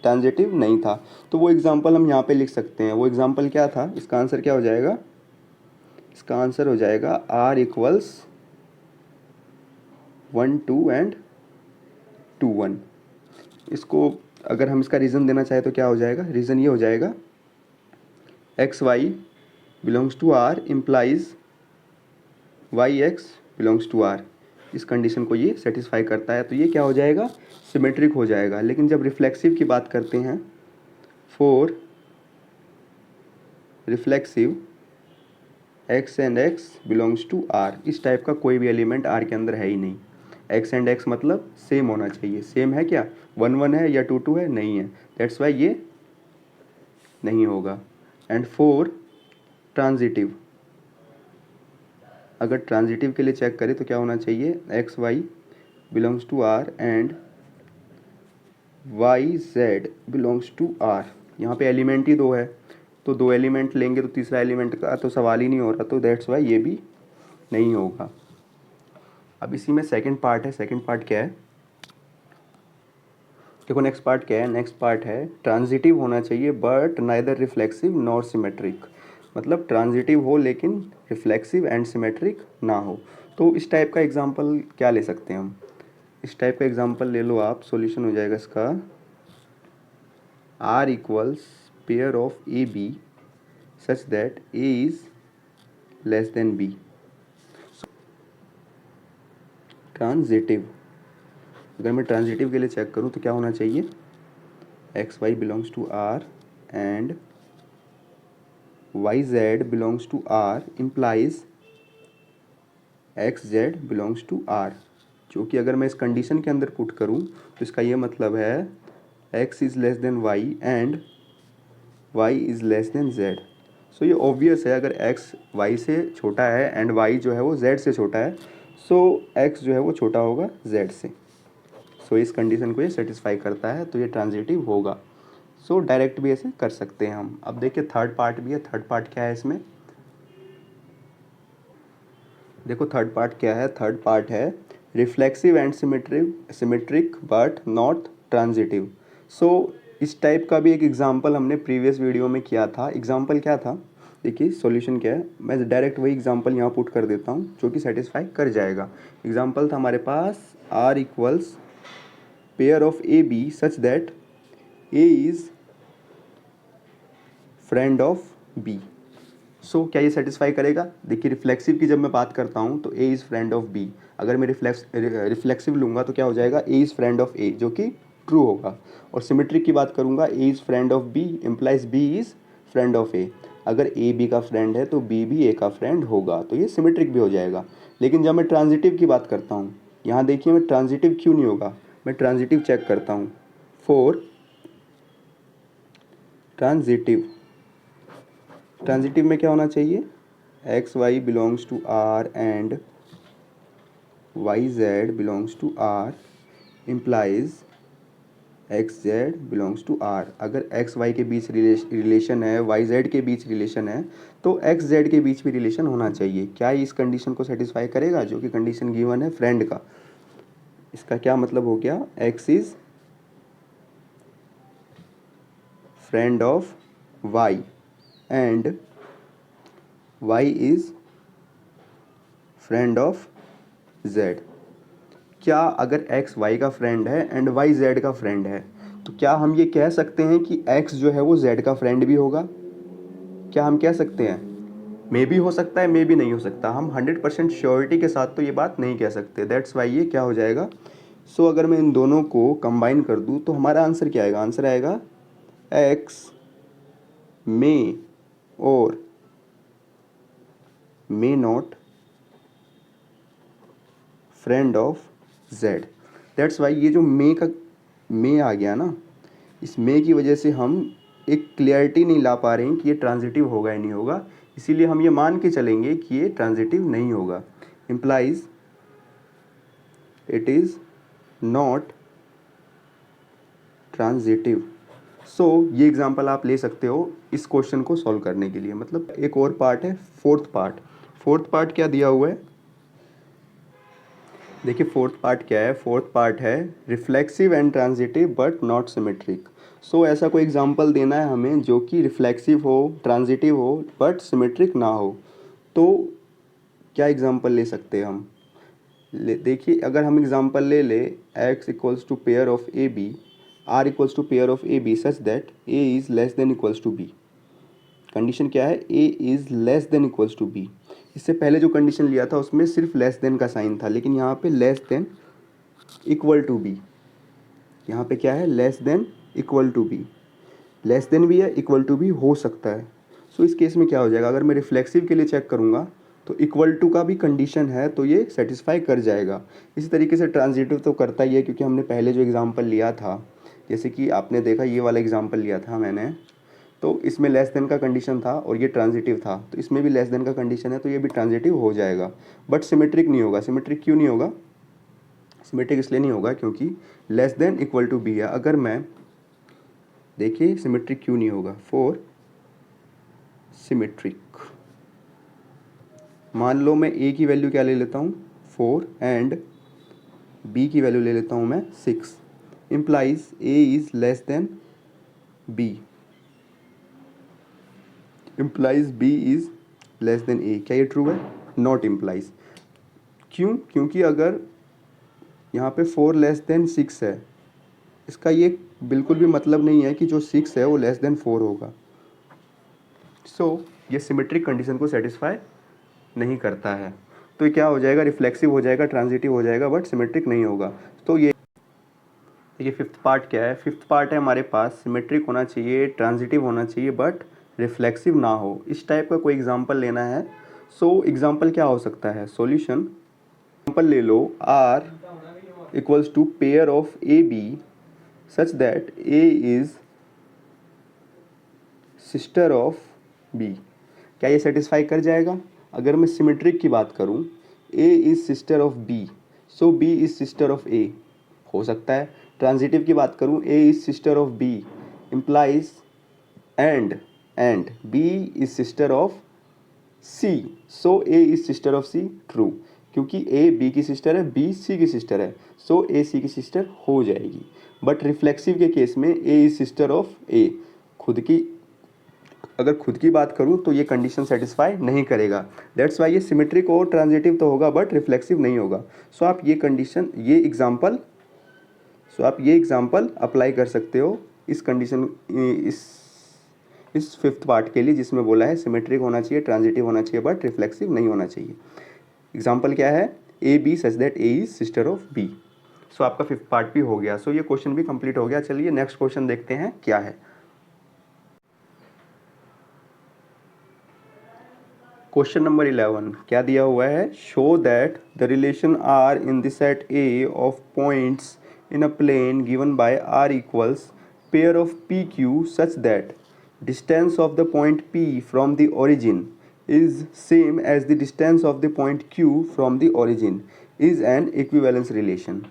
ट्रांजिटिव नहीं था। तो वो एग्जांपल हम यहाँ पे लिख सकते हैं। वो एग्जांपल क्या था, इसका आंसर क्या हो जाएगा, इसका आंसर हो जाएगा आर इक्वल्स 1 2 एंड 2 1। इसको अगर हम इसका रीज़न देना चाहें तो क्या हो जाएगा, रीज़न ये हो जाएगा x y belongs to R implies y x belongs to R. इस कंडीशन को ये सेटिस्फाई करता है, तो ये क्या हो जाएगा, सिमेट्रिक हो जाएगा। लेकिन जब रिफ्लेक्सिव की बात करते हैं, for reflexive x and x belongs to R, इस टाइप का कोई भी एलिमेंट आर के अंदर है ही नहीं। एक्स एंड एक्स मतलब सेम होना चाहिए। सेम है क्या, 1 1 है या 2 2 है, नहीं है, दैट्स वाई ये नहीं होगा। एंड फोर ट्रांजिटिव, अगर ट्रांजिटिव के लिए चेक करें तो क्या होना चाहिए, x y belongs to R and Y z belongs to R. यहाँ पे एलिमेंट ही 2 है, तो 2 एलिमेंट लेंगे तो तीसरा एलिमेंट का तो सवाल ही नहीं हो रहा, तो दैट्स वाई ये भी नहीं होगा। अब इसी में सेकंड पार्ट है। सेकंड पार्ट क्या है, देखो नेक्स्ट पार्ट क्या है, नेक्स्ट पार्ट है ट्रांजिटिव होना चाहिए but neither reflexive nor symmetric. मतलब ट्रांजिटिव हो लेकिन रिफ्लेक्सिव एंड सिमेट्रिक ना हो। तो इस टाइप का एग्जांपल क्या ले सकते हैं हम, इस टाइप का एग्जांपल ले लो आप, सॉल्यूशन हो जाएगा इसका R equals pair of A B such that A is less than b. Transitive, अगर मैं ट्रांजिटिव के लिए चेक करूँ तो क्या होना चाहिए, x y belongs to R and Y z belongs to R implies x z belongs to R. जो कि अगर मैं इस कंडीशन के अंदर पुट करूँ तो इसका ये मतलब है x is less than y and y is less than z. So ये ऑब्वियस है, अगर एक्स वाई से छोटा है एंड वाई जो है वो जेड से छोटा है, सो एक्स जो है वो छोटा होगा जेड से। सो इस कंडीशन को ये सेटिस्फाई करता है, तो ये ट्रांजिटिव होगा। सो डायरेक्ट भी ऐसे कर सकते हैं हम। अब देखिए थर्ड पार्ट भी है, थर्ड पार्ट क्या है इसमें, देखो थर्ड पार्ट क्या है, थर्ड पार्ट है reflexive and symmetric but not transitive. So इस टाइप का भी एक एग्जांपल हमने प्रीवियस वीडियो में किया था। एग्जांपल क्या था, देखिए सॉल्यूशन क्या है, मैं डायरेक्ट वही एग्जांपल यहाँ पुट कर देता हूँ जो कि सेटिस्फाई कर जाएगा। एग्जांपल था हमारे पास R equals pair of A B such that A is friend of b. So क्या ये सेटिस्फाई करेगा, देखिए रिफ्लेक्सिव की जब मैं बात करता हूँ तो a is friend of b, अगर मैं रिफ्लेक्सिव लूँगा तो क्या हो जाएगा, a is friend of a जो कि ट्रू होगा। और सिमेट्रिक की बात करूँगा, a is friend of b implies b is friend of a, अगर ए बी का फ्रेंड है तो बी भी ए का फ्रेंड होगा, तो ये सिमेट्रिक भी हो जाएगा। लेकिन जब मैं ट्रांजिटिव की बात करता हूँ, यहाँ देखिए मैं ट्रांजिटिव क्यों नहीं होगा, मैं ट्रांजिटिव चेक करता हूँ फॉर ट्रांजिटिव, ट्रांजिटिव में क्या होना चाहिए, x y belongs to R and Y z belongs to R implies x z belongs to R. अगर एक्स वाई के बीच रिलेशन है, वाई जेड के बीच रिलेशन है, तो एक्स जेड के बीच भी रिलेशन होना चाहिए। क्या इस कंडीशन को सेटिस्फाई करेगा, जो कि कंडीशन गिवन है फ्रेंड का। इसका क्या मतलब हो गया, X is friend of Y and Y is friend of Z. क्या अगर एक्स वाई का फ्रेंड है एंड वाई जेड का फ्रेंड है, तो क्या हम ये कह सकते हैं कि एक्स जो है वो जेड का फ्रेंड भी होगा, क्या हम कह सकते हैं, मे भी हो सकता है मे भी नहीं हो सकता, हम 100% श्योरिटी के साथ तो ये बात नहीं कह सकते। दैट्स वाई ये क्या हो जाएगा, सो अगर मैं इन दोनों को कंबाइन कर दूँ तो हमारा आंसर क्या आएगा, आंसर आएगा एक्स मे और may not friend of Z. That's why ये जो मे का मे आ गया ना, इस मे की वजह से हम एक क्लियरिटी नहीं ला पा रहे हैं कि ये ट्रांजिटिव होगा या नहीं होगा, इसीलिए हम ये मान के चलेंगे कि ये ट्रांजिटिव नहीं होगा। Implies it is not transitive. So ये एग्जांपल आप ले सकते हो इस क्वेश्चन को सॉल्व करने के लिए। मतलब एक और पार्ट है फोर्थ पार्ट, फोर्थ पार्ट क्या दिया हुआ है, देखिए फोर्थ पार्ट क्या है, फोर्थ पार्ट है reflexive and transitive but not symmetric. So ऐसा कोई एग्जांपल देना है हमें जो कि रिफ्लेक्सिव हो, ट्रांजिटिव हो बट सिमेट्रिक ना हो। तो क्या एग्जांपल ले सकते हैं हम, देखिए अगर हम एग्जांपल ले ले x equals to pair of A B, R equals to pair of A B such that A is less than equals to B. Condition क्या है, A is less than equals to B. इससे पहले जो condition लिया था उसमें सिर्फ less than का साइन था, लेकिन यहाँ पे less than equal to B, यहाँ पे क्या है, less than equal to B, less than भी है इक्वल टू भी हो सकता है। सो इस केस में क्या हो जाएगा, अगर मैं रिफ्लेक्सिव के लिए चेक करूँगा तो इक्वल टू का भी कंडीशन है तो ये सेटिस्फाई कर जाएगा। इसी तरीके से ट्रांजिटिव तो करता ही है, क्योंकि हमने पहले जो एग्जांपल लिया था, जैसे कि आपने देखा ये वाला एग्जांपल लिया था मैंने, तो इसमें लेस देन का कंडीशन था और ये ट्रांजिटिव था, तो इसमें भी लेस देन का कंडीशन है तो ये भी ट्रांजिटिव हो जाएगा। बट सिमेट्रिक नहीं होगा, सिमेट्रिक क्यों नहीं होगा, सिमेट्रिक इसलिए नहीं होगा क्योंकि less than equal to B है। अगर मैं देखिए सिमेट्रिक क्यों नहीं होगा, फॉर सिमेट्रिक मान लो मैं a की वैल्यू क्या ले लेता हूँ 4 एंड b की वैल्यू ले लेता हूँ मैं 6। implies A is less than B, implies B is less than A। क्या ये ट्रू है? Not implies। क्यों? क्योंकि अगर यहाँ पे 4 लेस देन 6 है, इसका ये बिल्कुल भी मतलब नहीं है कि जो 6 है वो लेस देन 4 होगा। सो ये सिमेट्रिक कंडीशन को सेटिस्फाई नहीं करता है। तो ये क्या हो जाएगा? रिफ्लेक्सिव हो जाएगा, ट्रांजिटिव हो जाएगा, बट सिमेट्रिक नहीं होगा। तो ये फिफ्थ पार्ट क्या है? फिफ्थ पार्ट है हमारे पास सिमेट्रिक होना चाहिए, ट्रांजिटिव होना चाहिए, बट रिफ्लेक्सिव ना हो। इस टाइप का कोई एग्जांपल लेना है। सो एग्जांपल क्या हो सकता है? सॉल्यूशन एग्जांपल ले लो, R equals to pair of A B such that A is sister of B. क्या ये सेटिस्फाई कर जाएगा? अगर मैं सिमेट्रिक की बात करूं, A is sister of B, so B is sister of A, हो सकता है। ट्रांजिटिव की बात करूं, A is sister of B implies and B is sister of C, so A is sister of C, true. क्योंकि A B की sister है, B C की सिस्टर है, सो A C की सिस्टर हो जाएगी। बट रिफ्लेक्सिव के केस में A is sister of A, अगर खुद की बात करूं तो ये कंडीशन सेटिस्फाई नहीं करेगा। दैट्स वाई ये सिमेट्रिक और ट्रांजिटिव तो होगा बट रिफ्लेक्सिव नहीं होगा। सो आप ये एग्जांपल अप्लाई कर सकते हो इस कंडीशन, इस फिफ्थ पार्ट के लिए, जिसमें बोला है सिमेट्रिक होना चाहिए, ट्रांजिटिव होना चाहिए, बट रिफ्लेक्सिव नहीं होना चाहिए। एग्जाम्पल क्या है? A B such that A is sister of b. So आपका फिफ्थ पार्ट भी हो गया। सो ये क्वेश्चन भी कंप्लीट हो गया। चलिए नेक्स्ट क्वेश्चन देखते हैं क्या है। क्वेश्चन नंबर 11 क्या दिया हुआ है? Show that the relation R in the set A of points in a plane given by R equals pair of P Q such that distance of the point P from the origin is same as the distance of the point Q from the origin is an equivalence relation.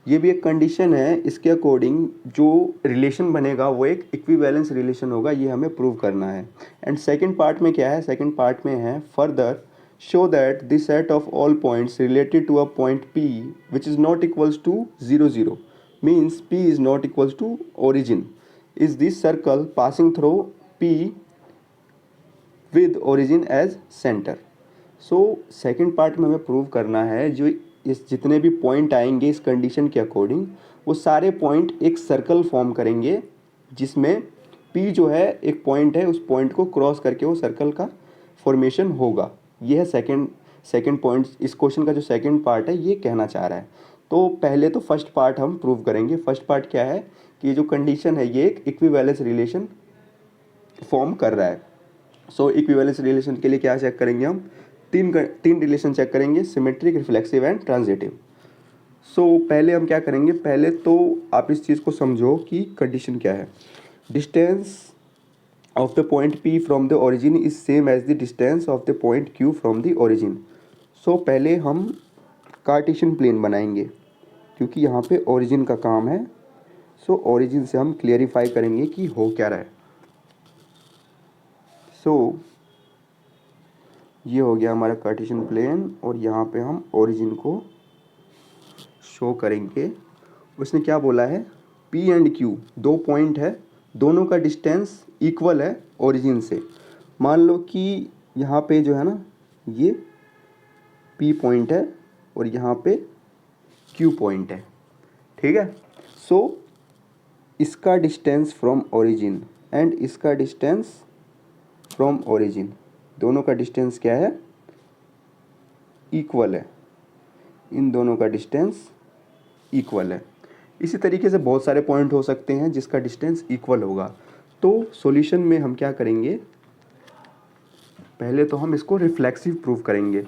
ये भी एक condition है। इसके according जो relation बनेगा वो एक equivalence relation होगा, ये हमें प्रूव करना है। एंड सेकंड पार्ट में क्या है? सेकंड पार्ट में है further show that the set of all points related to a point P which is not equals to 0 0 means P is not equals to origin is this circle passing through P with origin as centre. So second part में हमें prove करना है जो इस जितने भी point आएंगे इस कंडीशन के अकॉर्डिंग, वो सारे पॉइंट एक सर्कल फॉर्म करेंगे जिसमें P जो है एक पॉइंट है, उस पॉइंट को क्रॉस करके वो सर्कल का फॉर्मेशन होगा। ये है सेकंड पॉइंट। इस क्वेश्चन का जो सेकंड पार्ट है ये कहना चाह रहा है। तो पहले तो फर्स्ट पार्ट हम प्रूव करेंगे। फर्स्ट पार्ट क्या है कि ये जो कंडीशन है ये एक इक्विवेलेंस रिलेशन फॉर्म कर रहा है। सो इक्विवेलेंस रिलेशन के लिए क्या चेक करेंगे हम? तीन रिलेशन चेक करेंगे, सिमेट्रिक, रिफ्लेक्सिव एंड ट्रांजिटिव। सो पहले हम क्या करेंगे? पहले तो आप इस चीज़ को समझो कि कंडीशन क्या है। Distance of the point P from the origin is same as the distance of the point Q from the origin. So पहले हम कार्टेशियन प्लेन बनाएंगे क्योंकि यहाँ पे ओरिजिन का काम है। सो ओरिजिन से हम क्लियरिफाई करेंगे कि हो क्या रहा है। सो ये हो गया हमारा कार्टेशियन प्लेन और यहाँ पे हम ओरिजिन को शो करेंगे। उसने क्या बोला है? P एंड Q दो पॉइंट है, दोनों का डिस्टेंस इक्वल है ओरिजिन से। मान लो कि यहाँ पे जो है ना ये P पॉइंट है और यहाँ पे Q पॉइंट है, ठीक है। सो इसका डिस्टेंस फ्रॉम ओरिजिन एंड इसका डिस्टेंस फ्रॉम ओरिजिन, दोनों का डिस्टेंस क्या है? इक्वल है। इन दोनों का डिस्टेंस इक्वल है। इसी तरीके से बहुत सारे पॉइंट हो सकते हैं जिसका डिस्टेंस इक्वल होगा। तो सॉल्यूशन में हम क्या करेंगे? पहले तो हम इसको रिफ्लेक्सिव प्रूव करेंगे।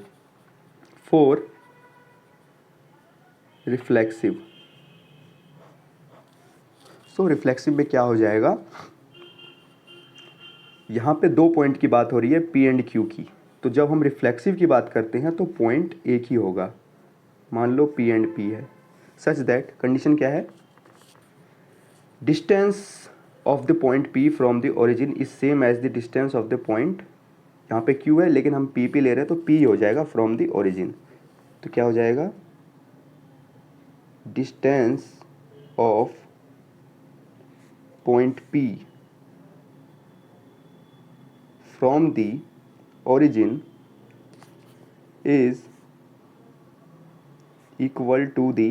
फॉर रिफ्लेक्सिव, सो रिफ्लेक्सिव में क्या हो जाएगा? यहाँ पे दो पॉइंट की बात हो रही है P एंड Q की, तो जब हम रिफ्लेक्सिव की बात करते हैं तो पॉइंट एक ही होगा। मान लो P एंड P है सच दैट कंडीशन क्या है? Distance of the point P from the origin is same as the distance of the point, यहाँ पे Q है लेकिन हम P ले रहे हैं तो P हो जाएगा फ्रॉम द ओरिजिन। तो क्या हो जाएगा? Distance of point P from the origin is equal to the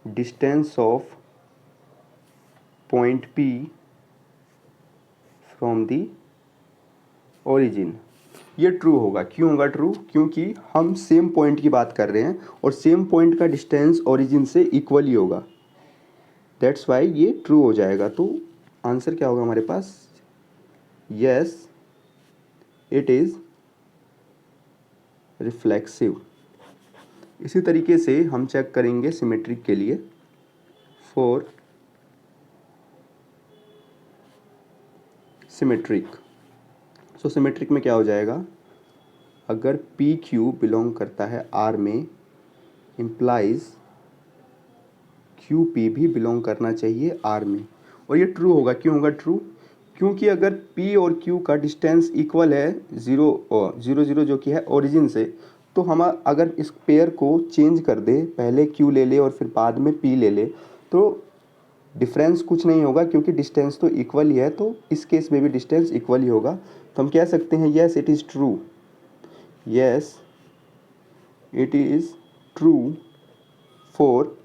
distance of point P from the origin। ये ट्रू होगा। क्यों होगा ट्रू? क्योंकि हम सेम पॉइंट की बात कर रहे हैं और सेम पॉइंट का डिस्टेंस ओरिजिन से इक्वल ही होगा, दैट्स वाई ये ट्रू हो जाएगा। तो आंसर क्या होगा हमारे पास? Yes, it is reflexive. इसी तरीके से हम चेक करेंगे सिमेट्रिक के लिए। फॉर सिमेट्रिक, सो सिमेट्रिक में क्या हो जाएगा? अगर पी क्यू बिलोंग करता है आर में, इम्प्लाइज क्यू पी भी बिलोंग करना चाहिए आर में, और ये ट्रू होगा। क्यों होगा ट्रू? क्योंकि अगर पी और क्यू का डिस्टेंस इक्वल है 0 जो कि है ओरिजिन से, तो हम अगर इस पेयर को चेंज कर दे, पहले क्यू ले ले और फिर बाद में पी ले ले, तो डिफरेंस कुछ नहीं होगा क्योंकि डिस्टेंस तो इक्वल ही है। तो इस केस में भी डिस्टेंस इक्वल ही होगा। तो हम कह सकते हैं yes it is true, yes it is true for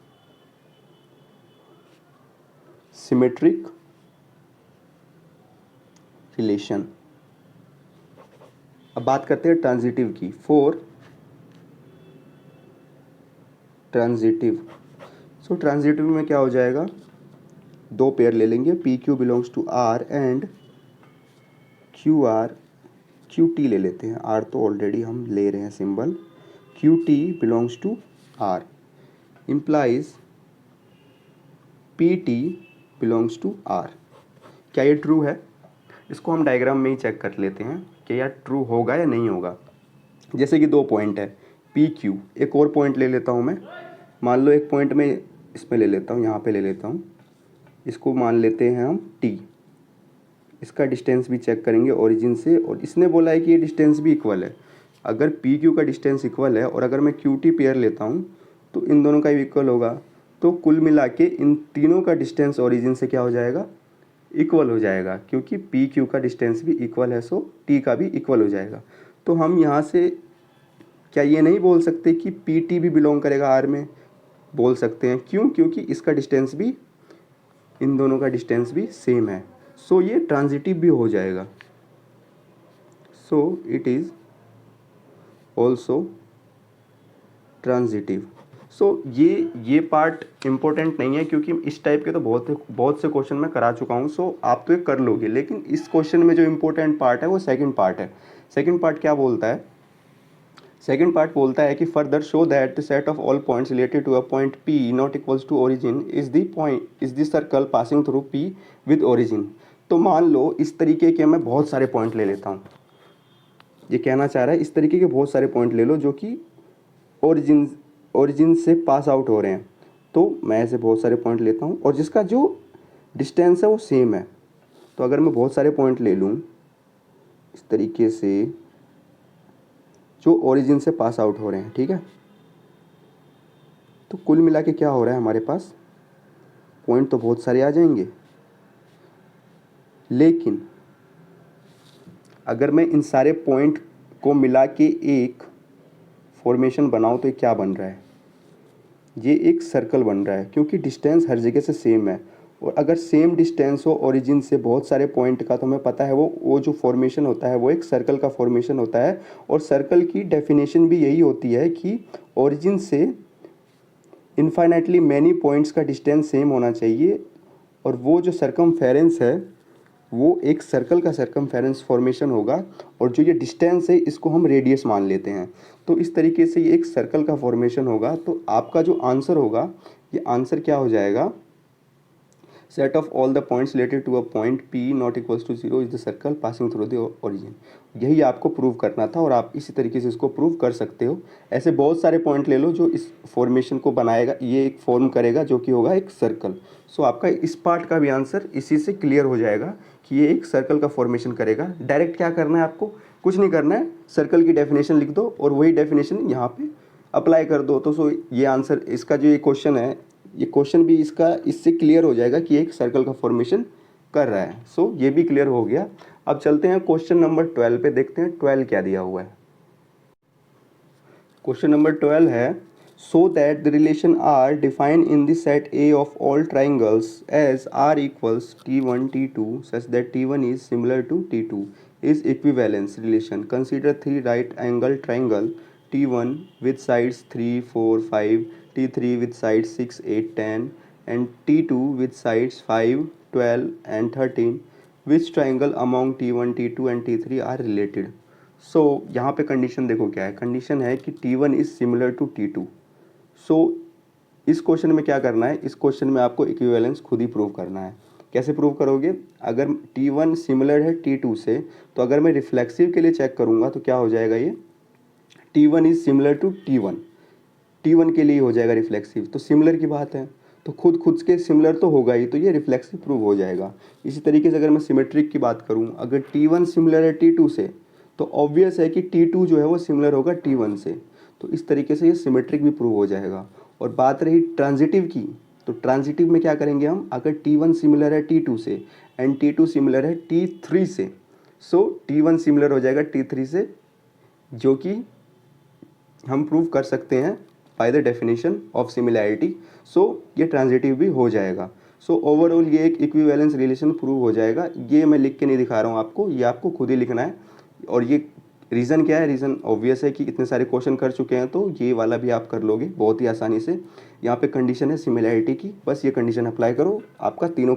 symmetric relation. अब बात करते हैं ट्रांजिटिव की। फॉर ट्रांजिटिव, सो ट्रांजिटिव में क्या हो जाएगा? दो पेयर ले लेंगे, P Q belongs to R and Q R Q T ले लेते हैं। आर तो ऑलरेडी हम ले रहे हैं symbol. Q T belongs to R implies P T belongs to R. क्या ये ट्रू है? इसको हम डायग्राम में ही चेक कर लेते हैं कि यार ट्रू होगा या नहीं होगा। जैसे कि दो पॉइंट है पी क्यू, एक और पॉइंट ले लेता हूँ मैं। मान लो एक पॉइंट में इसमें ले लेता हूँ, यहाँ पे ले लेता हूँ, इसको मान लेते हैं हम टी। इसका डिस्टेंस भी चेक करेंगे ओरिजिन से, और इसने बोला है कि ये डिस्टेंस भी इक्वल है। अगर पी क्यू का डिस्टेंस इक्वल है और अगर मैं क्यू टी पेयर लेता हूँ तो इन दोनों का भी इक्वल होगा। तो कुल मिला के इन तीनों का डिस्टेंस ओरिजिन से क्या हो जाएगा? इक्वल हो जाएगा, क्योंकि पी क्यू का डिस्टेंस भी इक्वल है, सो टी का भी इक्वल हो जाएगा। तो हम यहाँ से क्या ये नहीं बोल सकते कि पी टी भी बिलोंग करेगा आर में? बोल सकते हैं। क्यों? क्योंकि इसका डिस्टेंस भी, इन दोनों का डिस्टेंस भी सेम है, सो ये ट्रांजिटिव भी हो जाएगा। So it is also transitive. So ये पार्ट इम्पोर्टेंट नहीं है क्योंकि इस टाइप के तो बहुत से क्वेश्चन मैं करा चुका हूँ, सो आप तो ये कर लोगे। लेकिन इस क्वेश्चन में जो इम्पोर्टेंट पार्ट है वो सेकंड पार्ट है। सेकंड पार्ट क्या बोलता है? सेकंड पार्ट बोलता है कि further show that the set of all points related to a point P not equals to origin is the circle passing through P with origin. तो मान लो इस तरीके के मैं बहुत सारे पॉइंट ले लेता हूँ। ये कहना चाह रहा है इस तरीके के बहुत सारे पॉइंट ले लो जो कि ओरिजिन से पास आउट हो रहे हैं। तो मैं ऐसे बहुत सारे पॉइंट लेता हूँ और जिसका जो डिस्टेंस है वो सेम है। तो अगर मैं बहुत सारे पॉइंट ले लूँ इस तरीके से जो ओरिजिन से पास आउट हो रहे हैं, ठीक है, तो कुल मिला के क्या हो रहा है हमारे पास? पॉइंट तो बहुत सारे आ जाएंगे, लेकिन अगर मैं इन सारे पॉइंट को मिला के एक फॉर्मेशन बनाऊँ तो ये क्या बन रहा है? ये एक सर्कल बन रहा है, क्योंकि डिस्टेंस हर जगह से सेम है। और अगर सेम डिस्टेंस हो ओरिजिन से बहुत सारे पॉइंट का, तो हमें पता है वो जो फॉर्मेशन होता है वो एक सर्कल का फॉर्मेशन होता है। और सर्कल की डेफिनेशन भी यही होती है कि ओरिजिन से इनफाइनाइटली मैनी पॉइंट्स का डिस्टेंस सेम होना चाहिए, और वो जो सर्कमफेरेंस है वो एक सर्कल का सर्कमफेरेंस फॉर्मेशन होगा, और जो ये डिस्टेंस है इसको हम रेडियस मान लेते हैं। तो इस तरीके से ये एक सर्कल का फॉर्मेशन होगा। तो आपका जो आंसर होगा, ये आंसर क्या हो जाएगा? Set of all the points related to a point P not equals to 0 is the circle passing through the origin. यही आपको प्रूव करना था और आप इसी तरीके से इसको प्रूव कर सकते हो। ऐसे बहुत सारे पॉइंट ले लो जो इस फॉर्मेशन को बनाएगा, ये एक फॉर्म करेगा जो कि होगा एक सर्कल। सो आपका इस पार्ट का भी आंसर इसी से क्लियर हो जाएगा कि ये एक सर्कल का फॉर्मेशन करेगा। डायरेक्ट क्या करना है आपको? कुछ नहीं करना है, सर्कल की डेफिनेशन लिख दो और वही डेफिनेशन यहाँ पे अप्लाई कर दो। तो सो ये आंसर, इसका जो ये क्वेश्चन है ये क्वेश्चन भी इसका इससे क्लियर हो जाएगा कि एक सर्कल का फॉर्मेशन कर रहा है। सो ये भी क्लियर हो गया। अब चलते हैं क्वेश्चन नंबर 12 पे, देखते हैं 12 क्या दिया हुआ है। क्वेश्चन नंबर 12 है, show that the relation R defined in the set A of all triangles as R equals T1 T2 such that T1 is similar to T2 is equivalence relation. Consider three right angle triangle T1 with sides 3, 4, 5, T3 with sides 6, 8, 10 and T2 with sides 5, 12 and 13. Which triangle among T1, T2 and T3 are related? So यहाँ पे condition देखो क्या है। Condition है कि T1 is similar to T2। सो इस question में क्या करना है, इस क्वेश्चन में आपको इक्विवेलेंस खुद ही प्रूव करना है। कैसे प्रूव करोगे? अगर T1 सिमिलर है T2 से, तो अगर मैं रिफ्लेक्सिव के लिए चेक करूंगा तो क्या हो जाएगा, ये T1 is similar to T1, T1 के लिए हो जाएगा रिफ्लेक्सिव। तो सिमिलर की बात है तो खुद के सिमिलर तो होगा ही, तो ये रिफ्लेक्सिव प्रूव हो जाएगा। इसी तरीके से अगर मैं सिमेट्रिक की बात करूँ, अगर T1 सिमिलर है T2 से, तो ऑब्वियस है कि T2 जो है वो सिमिलर होगा T1 से। तो इस तरीके से ये सिमेट्रिक भी प्रूव हो जाएगा। और बात रही ट्रांजिटिव की, तो ट्रांजिटिव में क्या करेंगे हम, अगर T1 सिमिलर है T2 से एंड T2 सिमिलर है T3 से, सो T1 सिमिलर हो जाएगा T3 से, जो कि हम प्रूव कर सकते हैं by the definition of similarity. So ये ट्रांजिटिव भी हो जाएगा। सो ओवरऑल ये एक इक्विवेलेंस रिलेशन प्रूव हो जाएगा। ये मैं लिख के नहीं दिखा रहा हूँ आपको, ये आपको खुद ही लिखना है। और ये रीज़न क्या है, रीज़न ऑब्वियस है कि इतने सारे क्वेश्चन कर चुके हैं, तो ये वाला भी आप कर लोगे बहुत ही आसानी से। यहाँ पे कंडीशन है सिमिलैरिटी की, बस ये कंडीशन अप्लाई करो, आपका तीनों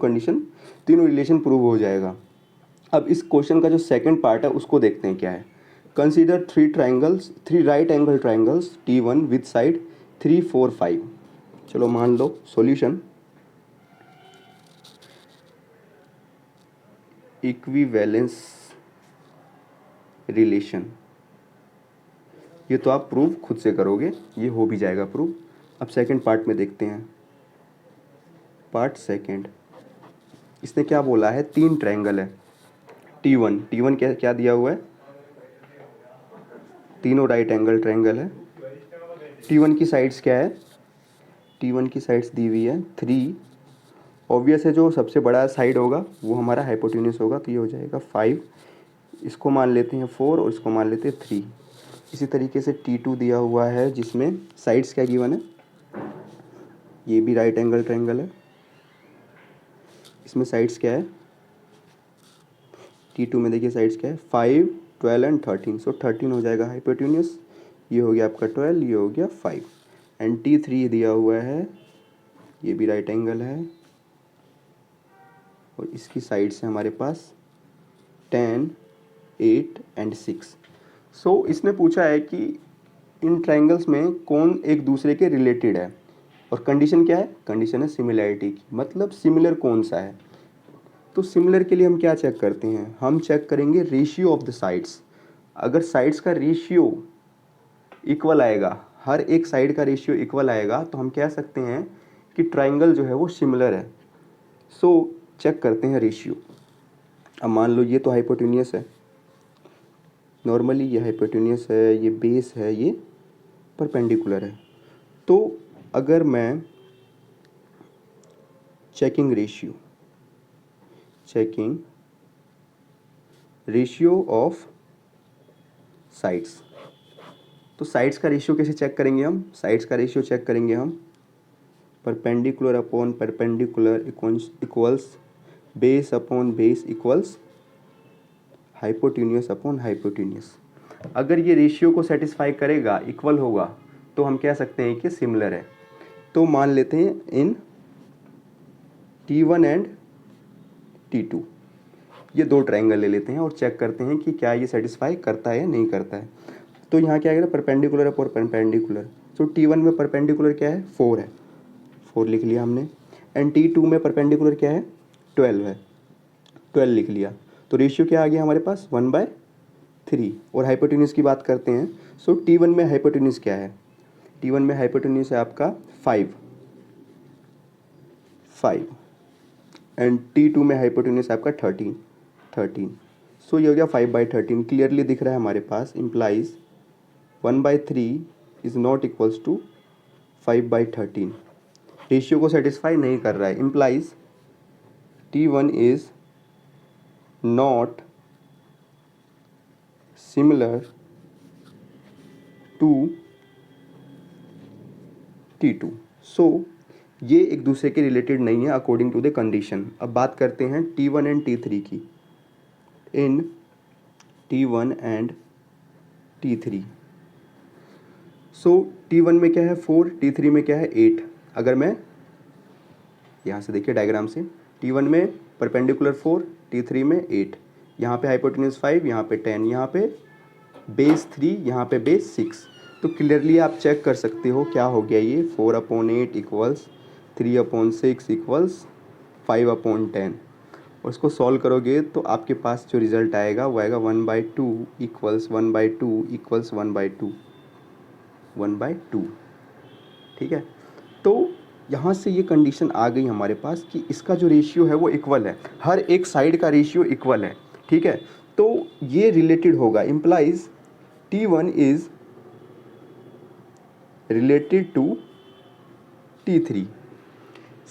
रिलेशन प्रूव हो जाएगा। अब इस क्वेश्चन का जो सेकंड पार्ट है उसको देखते हैं क्या है। Consider three right angle triangles T1 with side 3, 4, 5। चलो मान लो सॉल्यूशन, इक्विवेलेंस रिलेशन, ये तो आप प्रूव खुद से करोगे, ये हो भी जाएगा प्रूव। अब सेकंड पार्ट में देखते हैं। पार्ट सेकंड, इसने क्या बोला है, 3 ट्रायंगल है T1 क्या क्या दिया हुआ है, तीनों राइट एंगल ट्रायंगल है। T1 की साइड्स क्या है, T1 की साइड्स दी हुई है 3। ऑब्वियस है जो सबसे बड़ा साइड होगा वो हमारा हाइपोटेन्यूस होगा, तो ये हो जाएगा 5। इसको मान लेते हैं 4 और इसको मान लेते हैं 3। इसी तरीके से T2 दिया हुआ है जिसमें साइड्स क्या गिवन है, ये भी राइट एंगल ट्रायंगल है, इसमें साइड्स क्या है, T2 में देखिए साइड्स क्या है 5, 12 एंड 13। सो 13 हो जाएगा हाइपोटेन्यूस, ये हो गया आपका 12, ये हो गया 5। एंड T3 दिया हुआ है, ये भी राइट एंगल है और इसकी साइड्स है हमारे पास 10, 8 एंड 6। सो इसने पूछा है कि इन ट्रायंगल्स में कौन एक दूसरे के रिलेटेड है, और कंडीशन क्या है, कंडीशन है सिमिलैरिटी की, मतलब सिमिलर कौन सा है। तो सिमिलर के लिए हम क्या चेक करते हैं, हम चेक करेंगे रेशियो ऑफ द साइड्स। अगर साइड्स का रेशियो इक्वल आएगा, हर एक साइड का रेशियो इक्वल आएगा, तो हम कह सकते हैं कि ट्रायंगल जो है वो सिमिलर है। सो चेक करते हैं रेशियो। अब मान लो ये तो हाइपोटेन्यूस है, नॉर्मली ये हाइपोटेन्यूस है, ये बेस है, ये परपेंडिकुलर है। तो अगर मैं चेकिंग रेशियो ऑफ साइड्स, तो साइड्स का रेशियो कैसे चेक करेंगे हम, साइड्स का रेशियो चेक करेंगे हम perpendicular upon perpendicular equals base upon base equals hypotenuse upon hypotenuse. अगर ये रेशियो को सेटिस्फाई करेगा, इक्वल होगा, तो हम कह सकते हैं कि सिमिलर है। तो मान लेते हैं इन T1 एंड T2, ये 2 ट्रायंगल ले लेते हैं और चेक करते हैं कि क्या ये सेटिस्फाई करता है या नहीं करता है। तो यहाँ क्या आएगा, परपेंडिकुलर अपॉन परपेंडिकुलर। तो T1 में परपेंडिकुलर क्या है, 4 है, 4 लिख लिया हमने। एंड T2 में परपेंडिकुलर क्या है, 12 है, 12 लिख लिया। तो रेशियो क्या आ गया हमारे पास, 1/3। और हाइपोटेन्यूस की बात करते हैं। सो T1 में हाइपोटेन्यूस क्या है, T1 में हाइपोटेन्यूस है आपका 5 एंड T2 में हाइपोटेन्यूस है आपका 13। सो ये हो गया 5/13, क्लियरली दिख रहा है हमारे पास, implies 1/3 is not equals to 5/13। Ratio को सेटिस्फाई नहीं कर रहा है, implies T1 is not similar to T2। So ये एक दूसरे के रिलेटेड नहीं है अकॉर्डिंग टू द कंडीशन। अब बात करते हैं T1 एंड T3 की। इन T1 and T3, so T1 में क्या है 4, T3 में क्या है 8। अगर मैं यहाँ से देखिए डायग्राम से, T1 में परपेंडिकुलर 4, T3 में 8, यहाँ पे हाइपोटेन्यूज 5, यहाँ पे 10, यहाँ पे बेस 3, यहाँ पे बेस 6। तो क्लियरली आप चेक कर सकते हो क्या हो गया ये 4/8 इक्वल्स 3/6 इक्वल्स 5/10। और इसको सॉल्व करोगे तो आपके पास जो रिज़ल्ट आएगा वो आएगा 1/2 इक्वल्स 1/2 इक्वल्स 1/2 1/2। ठीक है, तो यहाँ से ये कंडीशन आ गई हमारे पास कि इसका जो रेशियो है वो इक्वल है, हर एक साइड का रेशियो इक्वल है। ठीक है, तो ये रिलेटेड होगा, implies T1 is related to T3।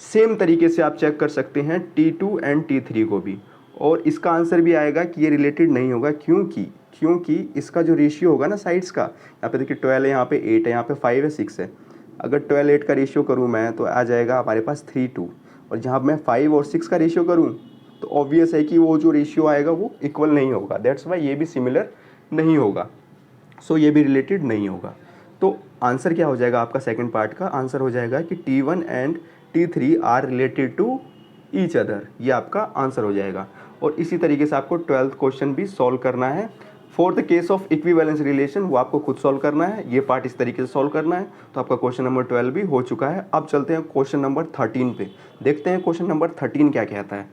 Same तरीके से आप चेक कर सकते हैं T2 एंड T3 को भी, और इसका आंसर भी आएगा कि ये रिलेटेड नहीं होगा। क्योंकि इसका जो रेशियो होगा ना साइड्स का, यहाँ पे देखिए 12 है, यहाँ पे 8 है, यहाँ पे 5 है, 6 है। अगर 12-8 का रेशियो करूँ मैं तो आ जाएगा हमारे पास 3:2, और जहाँ मैं 5 और 6 का रेशियो करूँ तो ऑब्वियस है कि वो जो रेशियो आएगा वो इक्वल नहीं होगा। दैट्स वाई ये भी सिमिलर नहीं होगा, सो ये भी रिलेटेड नहीं होगा। तो आंसर क्या हो जाएगा आपका सेकंड पार्ट का? आंसर हो जाएगा कि T1 and T3 are related to each other, ये आपका आंसर हो जाएगा। और इसी तरीके से आपको 12th क्वेश्चन भी सॉल्व करना है। For the case of equivalence relation वो आपको खुद सॉल्व करना है, ये पार्ट इस तरीके से सॉल्व करना है। तो आपका क्वेश्चन नंबर 12 भी हो चुका है। अब चलते हैं क्वेश्चन नंबर 13 पे, देखते हैं क्वेश्चन नंबर 13 क्या कहता है।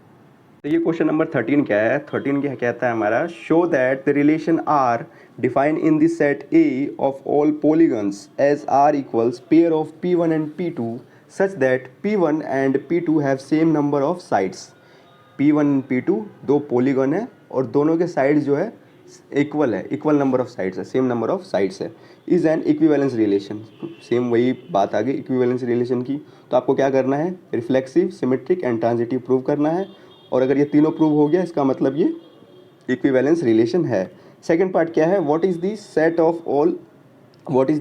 तो ये क्वेश्चन नंबर 13 क्या है? 13 क्या कहता है हमारा? Show that the relation R defined in the set A of all polygons as R equals pair of P1 and P2 such that P1 and P2 have same number of sides. P1 and P2 दो polygon है और दोनों के sides जो है equal है, equal number of sides है, same number of sides है। Is an equivalence relation. Same वही बात आ गई इक्विवेलेंस रिलेशन की। तो आपको क्या करना है? Reflexive, symmetric and transitive prove करना है, और अगर ये तीनों प्रूव हो गया इसका मतलब ये इक्विवेलेंस रिलेशन है। सेकंड पार्ट क्या है? What is the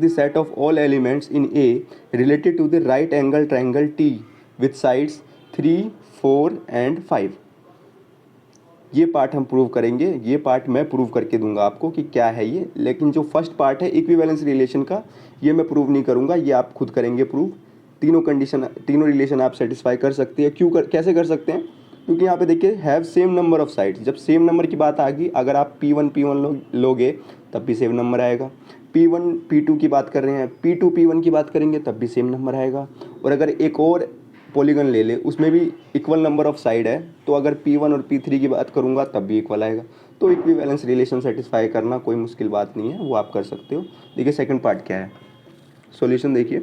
set of all elements in A related to the right angle triangle T with sides 3, 4 and 5। ये पार्ट हम प्रूव करेंगे, ये पार्ट मैं प्रूव करके दूंगा आपको कि क्या है ये। लेकिन जो फर्स्ट पार्ट है इक्विवेलेंस रिलेशन का, ये मैं प्रूव नहीं करूंगा, ये आप खुद करेंगे प्रूव। तीनों कंडीशन, तीनों रिलेशन आप सेटिस्फाई कर सकते हैं। कैसे कर सकते हैं? क्योंकि यहाँ पे देखिए have same number of sides. जब सेम नंबर की बात आ गई, अगर आप P1 लोगे तब भी सेम नंबर आएगा। P1 P2 की बात कर रहे हैं, P2 P1 की बात करेंगे तब भी सेम नंबर आएगा। और अगर एक और पॉलीगन ले ले, उसमें भी इक्वल नंबर ऑफ साइड है, तो अगर P1 और P3 की बात करूँगा तब भी इक्वल आएगा। तो इक्विवेलेंस रिलेशन सेटिस्फाई करना कोई मुश्किल बात नहीं है, वो आप कर सकते हो। देखिए सेकंड पार्ट क्या है, सॉल्यूशन देखिए।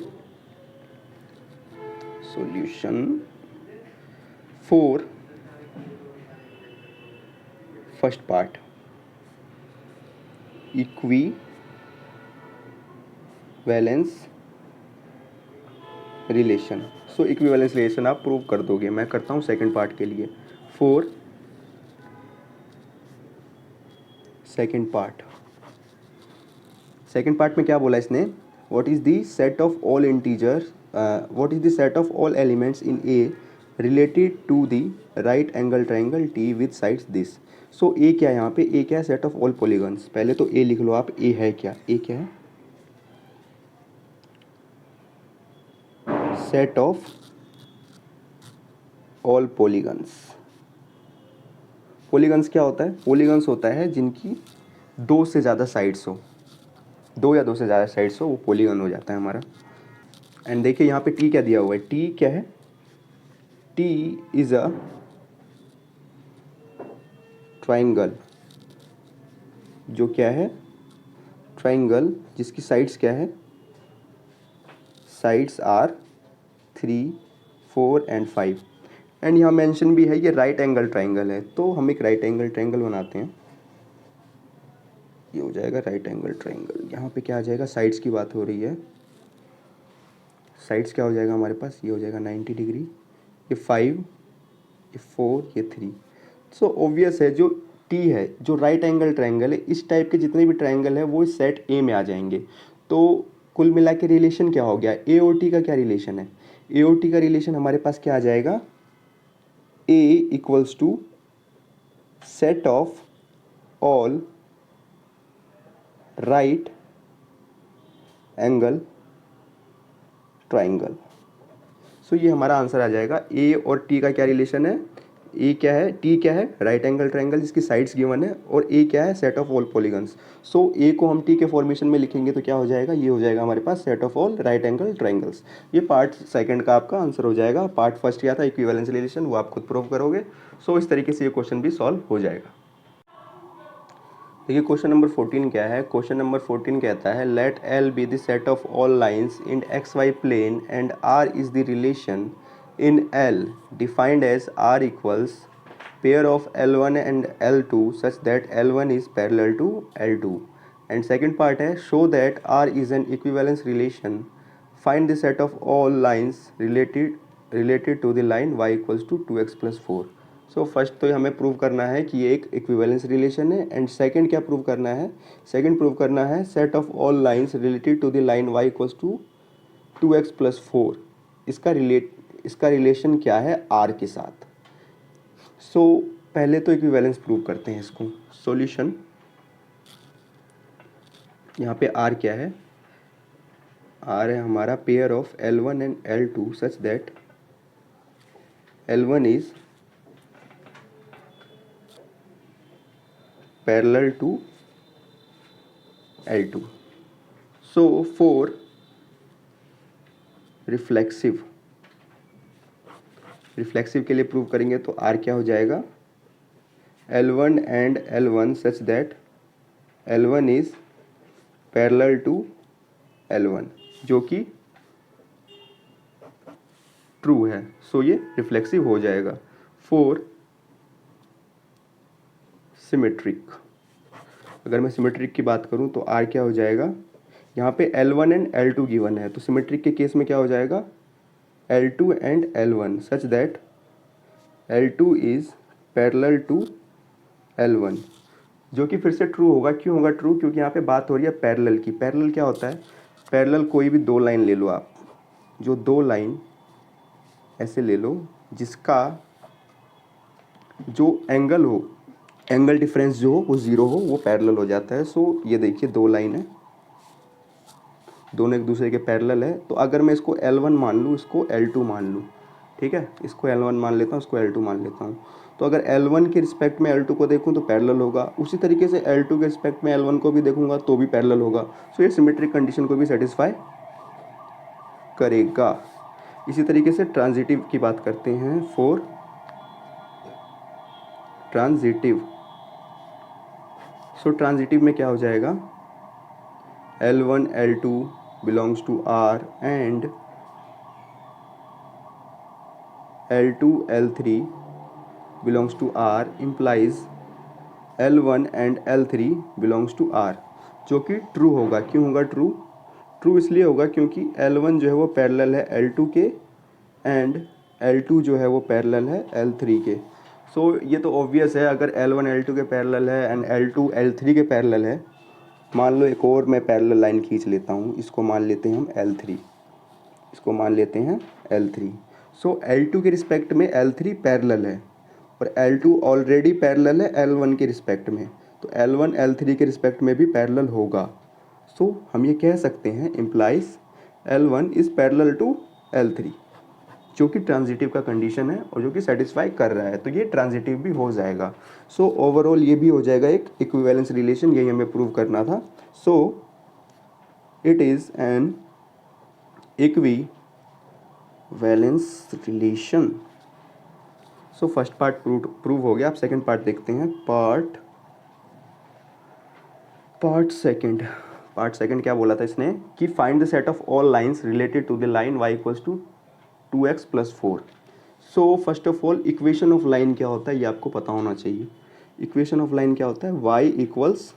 Solution for first part equivalence relation. So equivalence relation आप प्रूव कर दोगे। मैं करता हूँ सेकंड पार्ट के लिए। फॉर सेकंड पार्ट में क्या बोला इसने? What is the set of all integers, what is the set of all elements in A related to the right angle triangle T with sides this. So A क्या है यहाँ पे? A क्या है? Set of all polygons. पहले तो ए लिख लो आप, ए है क्या? ए क्या है? Set of all polygons. Polygons क्या होता है? पॉलीगन्स होता है जिनकी दो से ज़्यादा साइड्स हो, दो या दो से ज़्यादा साइड्स हो, वो पॉलीगन हो जाता है हमारा। एंड देखिए यहाँ पे टी क्या दिया हुआ है? टी क्या है? T is a triangle. जो क्या है? ट्राइंगल जिसकी साइड्स क्या है? Sides are 3, 4 and 5। एंड यहाँ मेंशन भी है ये राइट एंगल ट्राइंगल है। तो हम एक राइट एंगल ट्राइंगल बनाते हैं। ये हो जाएगा राइट एंगल ट्राइंगल। यहाँ पे क्या आ जाएगा? साइड्स की बात हो रही है, साइड्स क्या हो जाएगा हमारे पास, ये हो जाएगा 90 डिग्री, ये 5, ये 4, ये 3। सो ऑब्वियस है जो टी है, जो राइट एंगल ट्रायंगल है, इस टाइप के जितने भी ट्रायंगल है वो इस सेट ए में आ जाएंगे। तो कुल मिला के रिलेशन क्या हो गया, ए और टी का क्या रिलेशन है, ए और टी का रिलेशन हमारे पास क्या आ जाएगा, A equals to set of all right angle triangle. So ये हमारा आंसर आ जाएगा। ए और टी का क्या रिलेशन है, ए क्या है, टी क्या है, राइट एंगल ट्रायंगल जिसकी साइड्स गिवन है, और ए क्या है, सेट ऑफ ऑल पॉलीगन्स। सो ए को हम टी के फॉर्मेशन में लिखेंगे तो क्या हो जाएगा, ये हो जाएगा हमारे पास set of all right angle triangles. ये पार्ट सेकंड का आपका आंसर हो जाएगा। पार्ट फर्स्ट क्या था, इक्विवेलेंस रिलेशन, वो आप खुद प्रूव करोगे। सो इस तरीके से ये क्वेश्चन भी सॉल्व हो जाएगा। देखिए क्वेश्चन नंबर 14 क्या है। क्वेश्चन नंबर 14 कहता है let L be the set of all lines in X Y plane and R is the relation in L defined as R equals pair of L1 and L2 such that L1 is parallel to L2। And second part है show that R is an equivalence relation, find the set of all lines related to the line y equals to 2x plus 4। So first तो हमें prove करना है कि ये एक equivalence relation है, and second क्या प्रूव करना है, सेकंड प्रूव करना है set of all lines related to the line y equals to 2x plus 4। इसका रिलेशन क्या है r के साथ। सो पहले तो इक्विवेलेंस प्रूव करते हैं इसको। सॉल्यूशन, यहाँ पे r क्या है, r है हमारा pair of L1 and L2 such that L1 is parallel to L2। so for reflexive के लिए प्रूव करेंगे तो R क्या हो जाएगा, L1 and L1 such that L1 is parallel to L1 जो कि ट्रू है। सो ये रिफ्लेक्सिव हो जाएगा। फॉर सिमेट्रिक, अगर मैं सिमेट्रिक की बात करूं तो R क्या हो जाएगा, यहाँ पे L1 एंड L2 गिवन है, तो सिमेट्रिक के केस में क्या हो जाएगा, L2 and L1 such that L2 is parallel to L1 जो कि फिर से ट्रू होगा। क्यों होगा ट्रू, क्योंकि यहाँ पे बात हो रही है पैरेलल की। पैरेलल क्या होता है, पैरेलल कोई भी दो लाइन ले लो आप, जो दो लाइन ऐसे ले लो जिसका जो एंगल हो, एंगल डिफरेंस जो हो वो ज़ीरो हो, वो पैरेलल हो जाता है। सो ये देखिए दो लाइन है, दोनों एक दूसरे के पैरेलल है। तो अगर मैं इसको L1 मान लूँ, इसको L2 मान लूँ, ठीक है, इसको L1 मान लेता हूँ, इसको L2 मान लेता हूँ, तो अगर L1 के रिस्पेक्ट में L2 को देखूँ तो पैरेलल होगा, उसी तरीके से L2 के रिस्पेक्ट में L1 को भी देखूँगा तो भी पैरेलल होगा। सो ये सिमेट्रिक कंडीशन को भी सेटिस्फाई करेगा। इसी तरीके से ट्रांजिटिव की बात करते हैं। फॉर ट्रांजिटिव, सो ट्रांजिटिव में क्या हो जाएगा, L1 L2 belongs to R and L2 L3 belongs to R implies L1 and L3 belongs to R जो कि ट्रू होगा। क्यों होगा ट्रू, ट्रू इसलिए होगा क्योंकि L1 जो है वो पैरेलल है L2 के, एंड L2 जो है वो पैरेलल है L3 के। सो ये तो ऑब्वियस है, अगर L1 L2 के पैरेलल है एंड L2 L3 के पैरेलल है। मान लो एक और मैं पैरेलल लाइन खींच लेता हूँ, इसको मान लेते हैं हम L3, इसको मान लेते हैं L3। सो L2 के रिस्पेक्ट में L3 पैरेलल है और L2 ऑलरेडी पैरेलल है L1 के रिस्पेक्ट में, तो L1 L3 के रिस्पेक्ट में भी पैरेलल होगा। सो हम ये कह सकते हैं implies L1 is parallel to L3 जो कि ट्रांजिटिव का कंडीशन है और जो कि सेटिस्फाई कर रहा है, तो ये ट्रांजिटिव भी हो जाएगा। सो ओवरऑल ये भी हो जाएगा एक इक्विवेलेंस रिलेशन, यही हमें प्रूव करना था। सो it is an equivalence relation. So first part prove हो गया। आप सेकंड पार्ट देखते हैं। पार्ट सेकंड क्या बोला था इसने कि find the set of all lines related to the line y equals to 2x plus 4। So first of all equation of line क्या होता है ये आपको पता होना चाहिए। इक्वेशन ऑफ लाइन क्या होता है, y equals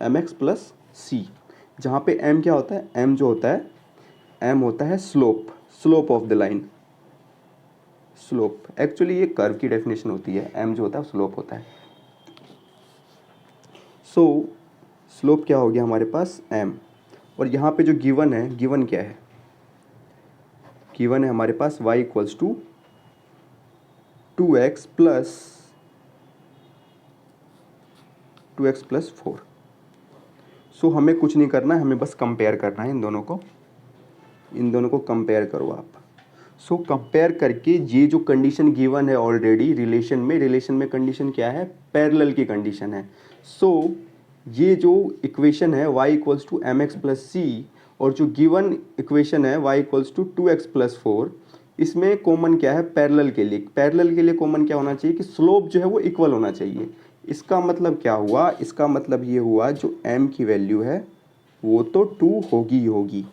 mx plus c, जहाँ पे m क्या होता है, m जो होता है एम होता है slope, slope of the line, slope. Actually ये कर्व की डेफिनेशन होती है, एम जो होता है स्लोप होता है। सो स्लोप क्या हो गया हमारे पास, एम। और यहाँ पे जो गिवन है, गिवन क्या है, गिवन है हमारे पास y equals to 2x plus 4। So हमें कुछ नहीं करना है, हमें बस कंपेयर करना है इन दोनों को, इन दोनों को कंपेयर करो आप। सो कंपेयर करके ये जो कंडीशन गिवन है ऑलरेडी रिलेशन में कंडीशन क्या है, पैरेलल की कंडीशन है। सो ये जो इक्वेशन है y equals to m x plus c, और जो गिवन इक्वेशन है y equals to 2x plus 4, इसमें कॉमन क्या है, पैरेलल के लिए, पैरेलल के लिए कॉमन क्या होना चाहिए कि स्लोप जो है वो इक्वल होना चाहिए। इसका मतलब क्या हुआ, इसका मतलब ये हुआ जो m की वैल्यू है वो तो 2 होगी ही होगी,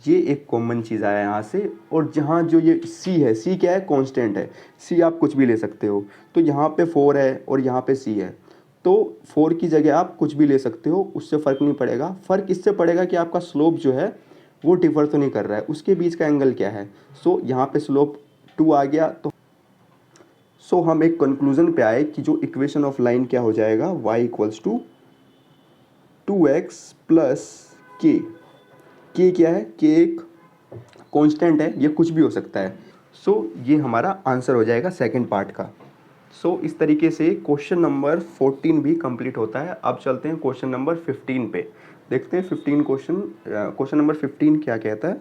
ये एक कॉमन चीज़ आया यहाँ से। और जहाँ जो ये c है, c क्या है, कांस्टेंट है, c आप कुछ भी ले सकते हो। तो यहाँ पे 4 है और यहाँ पे c है, तो 4 की जगह आप कुछ भी ले सकते हो, उससे फ़र्क नहीं पड़ेगा। फ़र्क इससे पड़ेगा कि आपका स्लोप जो है वो डिफ़र तो नहीं कर रहा है, उसके बीच का एंगल क्या है। सो यहाँ पे स्लोप 2 आ गया, तो सो हम एक कंक्लूजन पे आए कि जो इक्वेशन ऑफ लाइन क्या हो जाएगा, y equals to 2x plus के। के क्या है, के एक कांस्टेंट है, ये कुछ भी हो सकता है। सो ये हमारा आंसर हो जाएगा सेकंड पार्ट का। सो इस तरीके से क्वेश्चन नंबर 14 भी कंप्लीट होता है। अब चलते हैं क्वेश्चन नंबर 15 पे, देखते हैं 15 क्वेश्चन नंबर 15 क्या कहता है।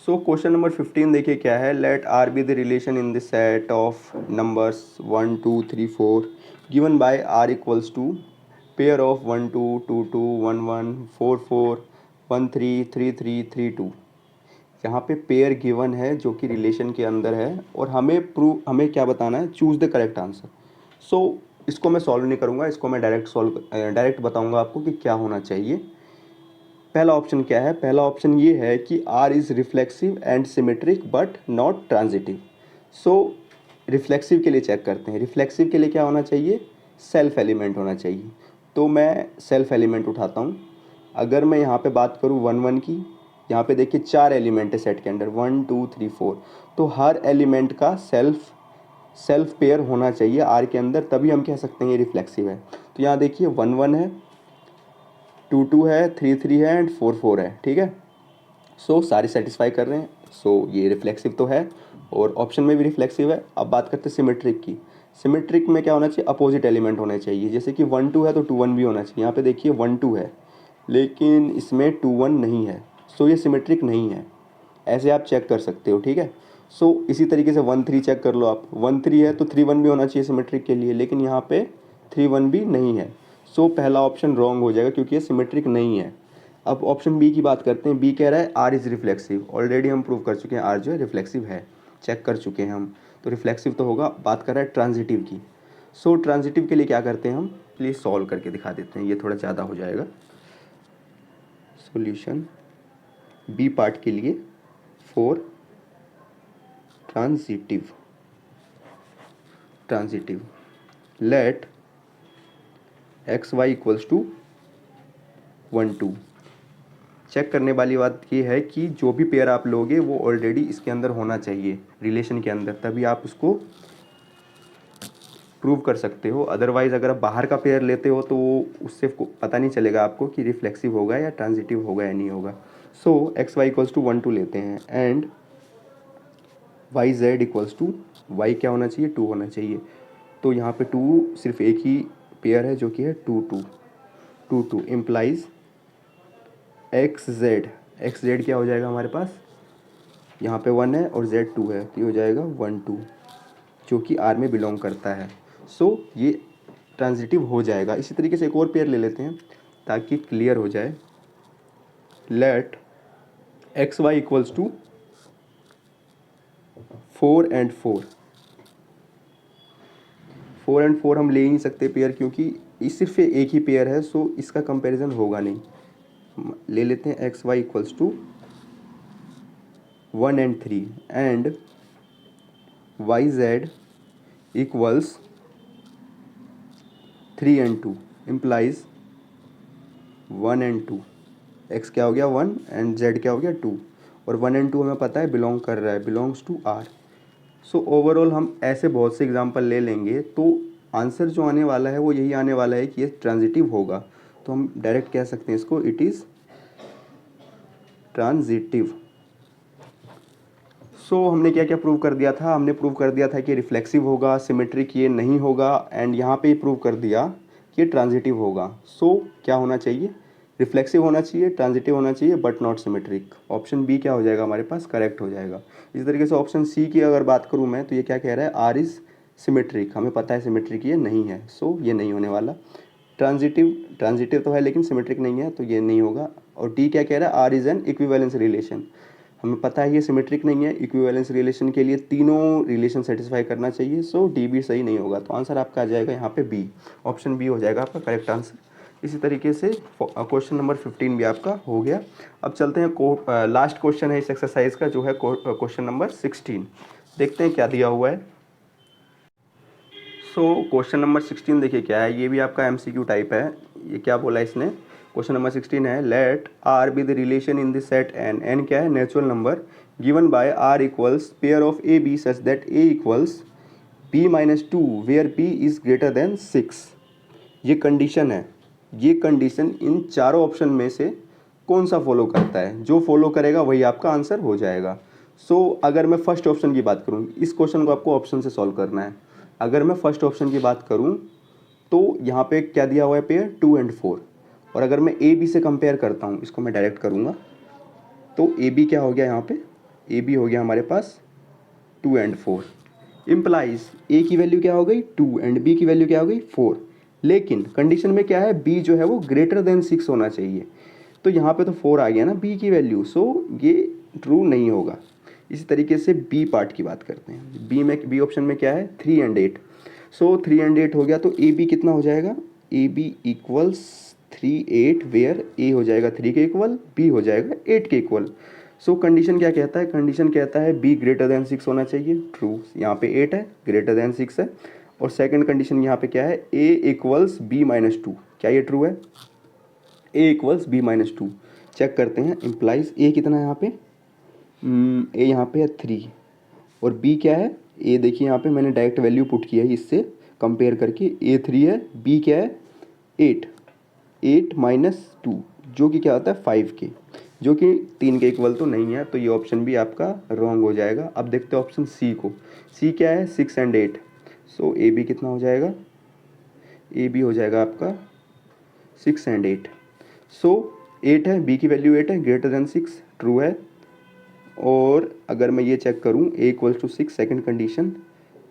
सो क्वेश्चन नंबर 15 देखिए क्या है, let R be the relation in the set of numbers 1 2 3 4 given by R equals to pair of 1 2 2 2 1 1 4 4 1 3 3 3 3 2। यहाँ पे पेयर गिवन है जो कि रिलेशन के अंदर है, और हमें क्या बताना है, चूज़ द करेक्ट आंसर। सो इसको मैं सॉल्व नहीं करूँगा, इसको मैं डायरेक्ट बताऊँगा आपको कि क्या होना चाहिए। पहला ऑप्शन क्या है, पहला ऑप्शन ये है कि R is reflexive and symmetric but not transitive. So reflexive के लिए चेक करते हैं, रिफ्लेक्सिव के लिए क्या होना चाहिए, सेल्फ एलिमेंट होना चाहिए। तो मैं सेल्फ एलिमेंट उठाता हूँ। अगर मैं यहाँ पे बात करूँ 1 1 की, यहाँ पे देखिए 4 एलिमेंट है सेट के अंदर, 1 2 3 4, तो हर एलिमेंट का सेल्फ पेयर होना चाहिए आर के अंदर, तभी हम कह सकते हैं ये रिफ्लेक्सिव है। तो यहाँ देखिए 1 1 है, 2 2 है, 3 3 है एंड 4 4 है, ठीक है। सो सारे सेटिस्फाई कर रहे हैं, सो ये रिफ्लेक्सिव तो है, और ऑप्शन में भी रिफ्लेक्सिव है। अब बात करते हैं सिमेट्रिक की। सिमेट्रिक में क्या होना चाहिए, अपोजिट एलिमेंट होने चाहिए। जैसे कि 1 2 है तो 2 1 भी होना चाहिए। यहाँ पे देखिए 1 2 है लेकिन इसमें 2 1 नहीं है, सो ये सिमेट्रिक नहीं है। ऐसे आप चेक कर सकते हो, ठीक है। सो इसी तरीके से 1 3 चेक कर लो आप, 1 3 है तो 3 1 भी होना चाहिए सिमेट्रिक के लिए, लेकिन यहाँ पे 3 1 भी नहीं है। सो पहला ऑप्शन रॉन्ग हो जाएगा क्योंकि ये सिमेट्रिक नहीं है। अब ऑप्शन बी की बात करते हैं। बी कह रहा है आर इज़ रिफ्लेक्सिव, ऑलरेडी हम प्रूव कर चुके हैं आर जो है रिफ्लेक्सिव है, चेक कर चुके हैं हम, तो रिफ्लेक्सिव तो होगा। बात कर रहा है ट्रांजिटिव की। सो ट्रांजिटिव के लिए क्या करते हैं हम, प्लीज़ सॉल्व करके दिखा देते हैं, ये थोड़ा ज़्यादा हो जाएगा। सॉल्यूशन बी पार्ट के लिए for transitive let X Y equals to 1 2। Check करने वाली बात ये है कि जो भी पेयर आप लोगे वो ऑलरेडी इसके अंदर होना चाहिए, रिलेशन के अंदर, तभी आप उसको प्रूव कर सकते हो। अदरवाइज़ अगर आप बाहर का पेयर लेते हो तो उससे पता नहीं चलेगा आपको कि रिफ्लेक्सिव होगा या ट्रांजिटिव होगा या नहीं होगा। So X Y equals to 1 2 लेते हैं and Y Z equals to, Y क्या होना चाहिए, 2 होना चाहिए। तो यहाँ पे 2 सिर्फ एक ही पेयर है जो कि है 2 2 2 2 इम्प्लाइज एक्स जेड क्या हो जाएगा हमारे पास, यहाँ पे 1 है और जेड 2 है, तो ये हो जाएगा 1 2 जो कि आर में बिलोंग करता है। सो ये ट्रांजिटिव हो जाएगा। इसी तरीके से एक और पेयर ले लेते हैं ताकि क्लियर हो जाए। Let X Y equals to 4 and 4। 4 and 4 हम ले ही नहीं सकते पेयर, क्योंकि इस सिर्फ एक ही पेयर है, सो इसका कंपैरिजन होगा नहीं। ले लेते हैं x Y equals to 1 and 3 and Y Z equals 3 and 2 implies 1 and 2। X क्या हो गया 1 एंड जेड क्या हो गया 2, और 1 एंड 2 हमें पता है बिलोंग कर रहा है, belongs to R. So overall हम ऐसे बहुत से एग्जांपल ले लेंगे तो आंसर जो आने वाला है वो यही आने वाला है कि ये ट्रांजिटिव होगा। तो हम डायरेक्ट कह सकते हैं इसको, इट इज़ ट्रांजिटिव। सो हमने क्या क्या प्रूव कर दिया था, हमने प्रूव कर दिया था कि रिफ्लेक्सिव होगा, सिमेट्रिक ये नहीं होगा, एंड यहाँ पे प्रूव कर दिया कि ट्रांजिटिव होगा। सो क्या होना चाहिए, रिफ्लेक्सिव होना चाहिए, ट्रांजिटिव होना चाहिए, but not symmetric. Option B क्या हो जाएगा हमारे पास, करेक्ट हो जाएगा। इसी तरीके से ऑप्शन सी की अगर बात करूँ मैं, तो ये क्या कह रहा है, आर इज़ सिमेट्रिक, हमें पता है सिमेट्रिक ये नहीं है, सो ये नहीं होने वाला। ट्रांजिटिव तो है लेकिन सिमेट्रिक नहीं है, तो ये नहीं होगा। और डी क्या कह रहा है, R is an equivalence relation, हमें पता है ये सिमेट्रिक नहीं है, इक्विवेलेंस रिलेशन के लिए तीनों रिलेशन सेटिस्फाई करना चाहिए, सो डी भी सही नहीं होगा। तो आंसर आपका आ जाएगा यहाँ पे बी, ऑप्शन बी हो जाएगा आपका करेक्ट आंसर। इसी तरीके से क्वेश्चन नंबर 15 भी आपका हो गया। अब चलते हैं लास्ट क्वेश्चन है इस एक्सरसाइज का, जो है क्वेश्चन नंबर 16। देखते हैं क्या दिया हुआ है। सो क्वेश्चन नंबर 16 देखिए क्या है, ये भी आपका एमसीक्यू टाइप है। ये क्या बोला इसने, क्वेश्चन नंबर 16 है, let R be the relation in the set N, N क्या है, natural number, given by R equals pair of A B such that A equals B minus 2 where B is greater than 6। ये condition है, ये condition in चारों option में से कौन सा फॉलो करता है, जो फॉलो करेगा वही आपका आंसर हो जाएगा। सो अगर मैं फर्स्ट ऑप्शन की बात करूँ, इस क्वेश्चन को आपको ऑप्शन से सॉल्व करना है। अगर मैं फर्स्ट ऑप्शन की बात करूँ तो यहाँ पे क्या दिया हुआ है, पेयर 2 एंड 4। और अगर मैं ए बी से कंपेयर करता हूँ, इसको मैं डायरेक्ट करूँगा, तो ए बी क्या हो गया, यहाँ पे ए बी हो गया हमारे पास 2 एंड 4। इम्प्लाइज ए की वैल्यू क्या हो गई 2 एंड बी की वैल्यू क्या हो गई 4। लेकिन कंडीशन में क्या है, बी जो है वो ग्रेटर देन 6 होना चाहिए। तो यहाँ पे तो 4 आ गया ना बी की वैल्यू, सो ये ट्रू नहीं होगा। इसी तरीके से बी पार्ट की बात करते हैं। बी ऑप्शन में क्या है, 3 एंड 8। सो 3 एंड 8 हो गया, तो ए बी कितना हो जाएगा, ए बी इक्वल्स 3 8, वेयर ए हो जाएगा 3 के इक्वल, बी हो जाएगा 8 के इक्वल। सो कंडीशन क्या कहता है, कंडीशन कहता है बी ग्रेटर देन 6 होना चाहिए, ट्रू। यहाँ पे 8 है, ग्रेटर देन 6 है। और सेकंड कंडीशन यहाँ पे क्या है, ए इक्वल्स बी माइनस 2, क्या ये ट्रू है, ए इक्वल्स बी माइनस 2। चेक करते हैं, इम्प्लाइज ए कितना है यहाँ पे, ए यहाँ पे है 3, और बी क्या है, ए देखिए यहाँ पे मैंने डायरेक्ट वैल्यू पुट किया है इससे कंपेयर करके, ए 3 है, बी क्या है 8, 8 माइनस 2 जो कि क्या होता है 5 के, जो कि 3 के इक्वल तो नहीं है, तो ये ऑप्शन भी आपका रॉन्ग हो जाएगा। अब देखते हैं ऑप्शन सी को, सी क्या है 6 एंड 8। सो ए बी कितना हो जाएगा, ए बी हो जाएगा आपका 6 एंड 8। सो 8 है, बी की वैल्यू 8 है, ग्रेटर देन 6, ट्रू है। और अगर मैं ये चेक करूँ ए इक्वल्स टू 6 सेकेंड कंडीशन,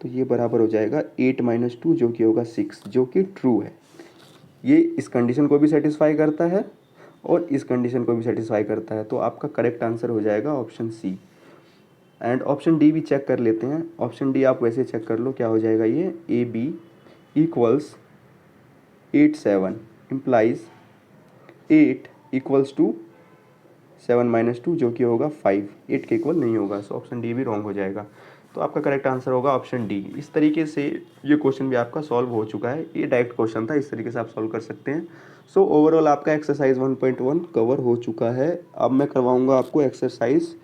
तो ये बराबर हो जाएगा 8 माइनस 2 जो कि होगा 6, जो कि ट्रू है। ये इस कंडीशन को भी सेटिस्फाई करता है और इस कंडीशन को भी सेटिस्फाई करता है, तो आपका करेक्ट आंसर हो जाएगा option C. And option D भी चेक कर लेते हैं। ऑप्शन डी आप वैसे चेक कर लो, क्या हो जाएगा ये, A B equals 8 7 implies 8 equals to 7 minus 2 जो कि होगा 5, 8 के इक्वल नहीं होगा, सो ऑप्शन डी भी रॉन्ग हो जाएगा। तो आपका करेक्ट आंसर होगा ऑप्शन डी। इस तरीके से ये क्वेश्चन भी आपका सॉल्व हो चुका है, ये डायरेक्ट क्वेश्चन था, इस तरीके से आप सॉल्व कर सकते हैं। सो ओवरऑल आपका एक्सरसाइज 1.1 कवर हो चुका है। अब मैं करवाऊंगा आपको एक्सरसाइज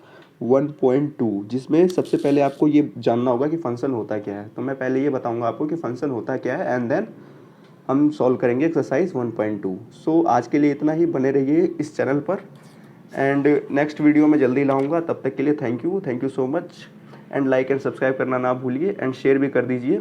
1.2, जिसमें सबसे पहले आपको ये जानना होगा कि फंक्शन होता क्या है। तो मैं पहले ये बताऊंगा आपको कि फंक्शन होता क्या है, एंड देन हम सॉल्व करेंगे एक्सरसाइज 1.2। सो आज के लिए इतना ही, बने रहिए इस चैनल पर, एंड नेक्स्ट वीडियो में जल्दी लाऊंगा। तब तक के लिए thank you so much, and like and subscribe करना ना भूलिए, एंड शेयर भी कर दीजिए।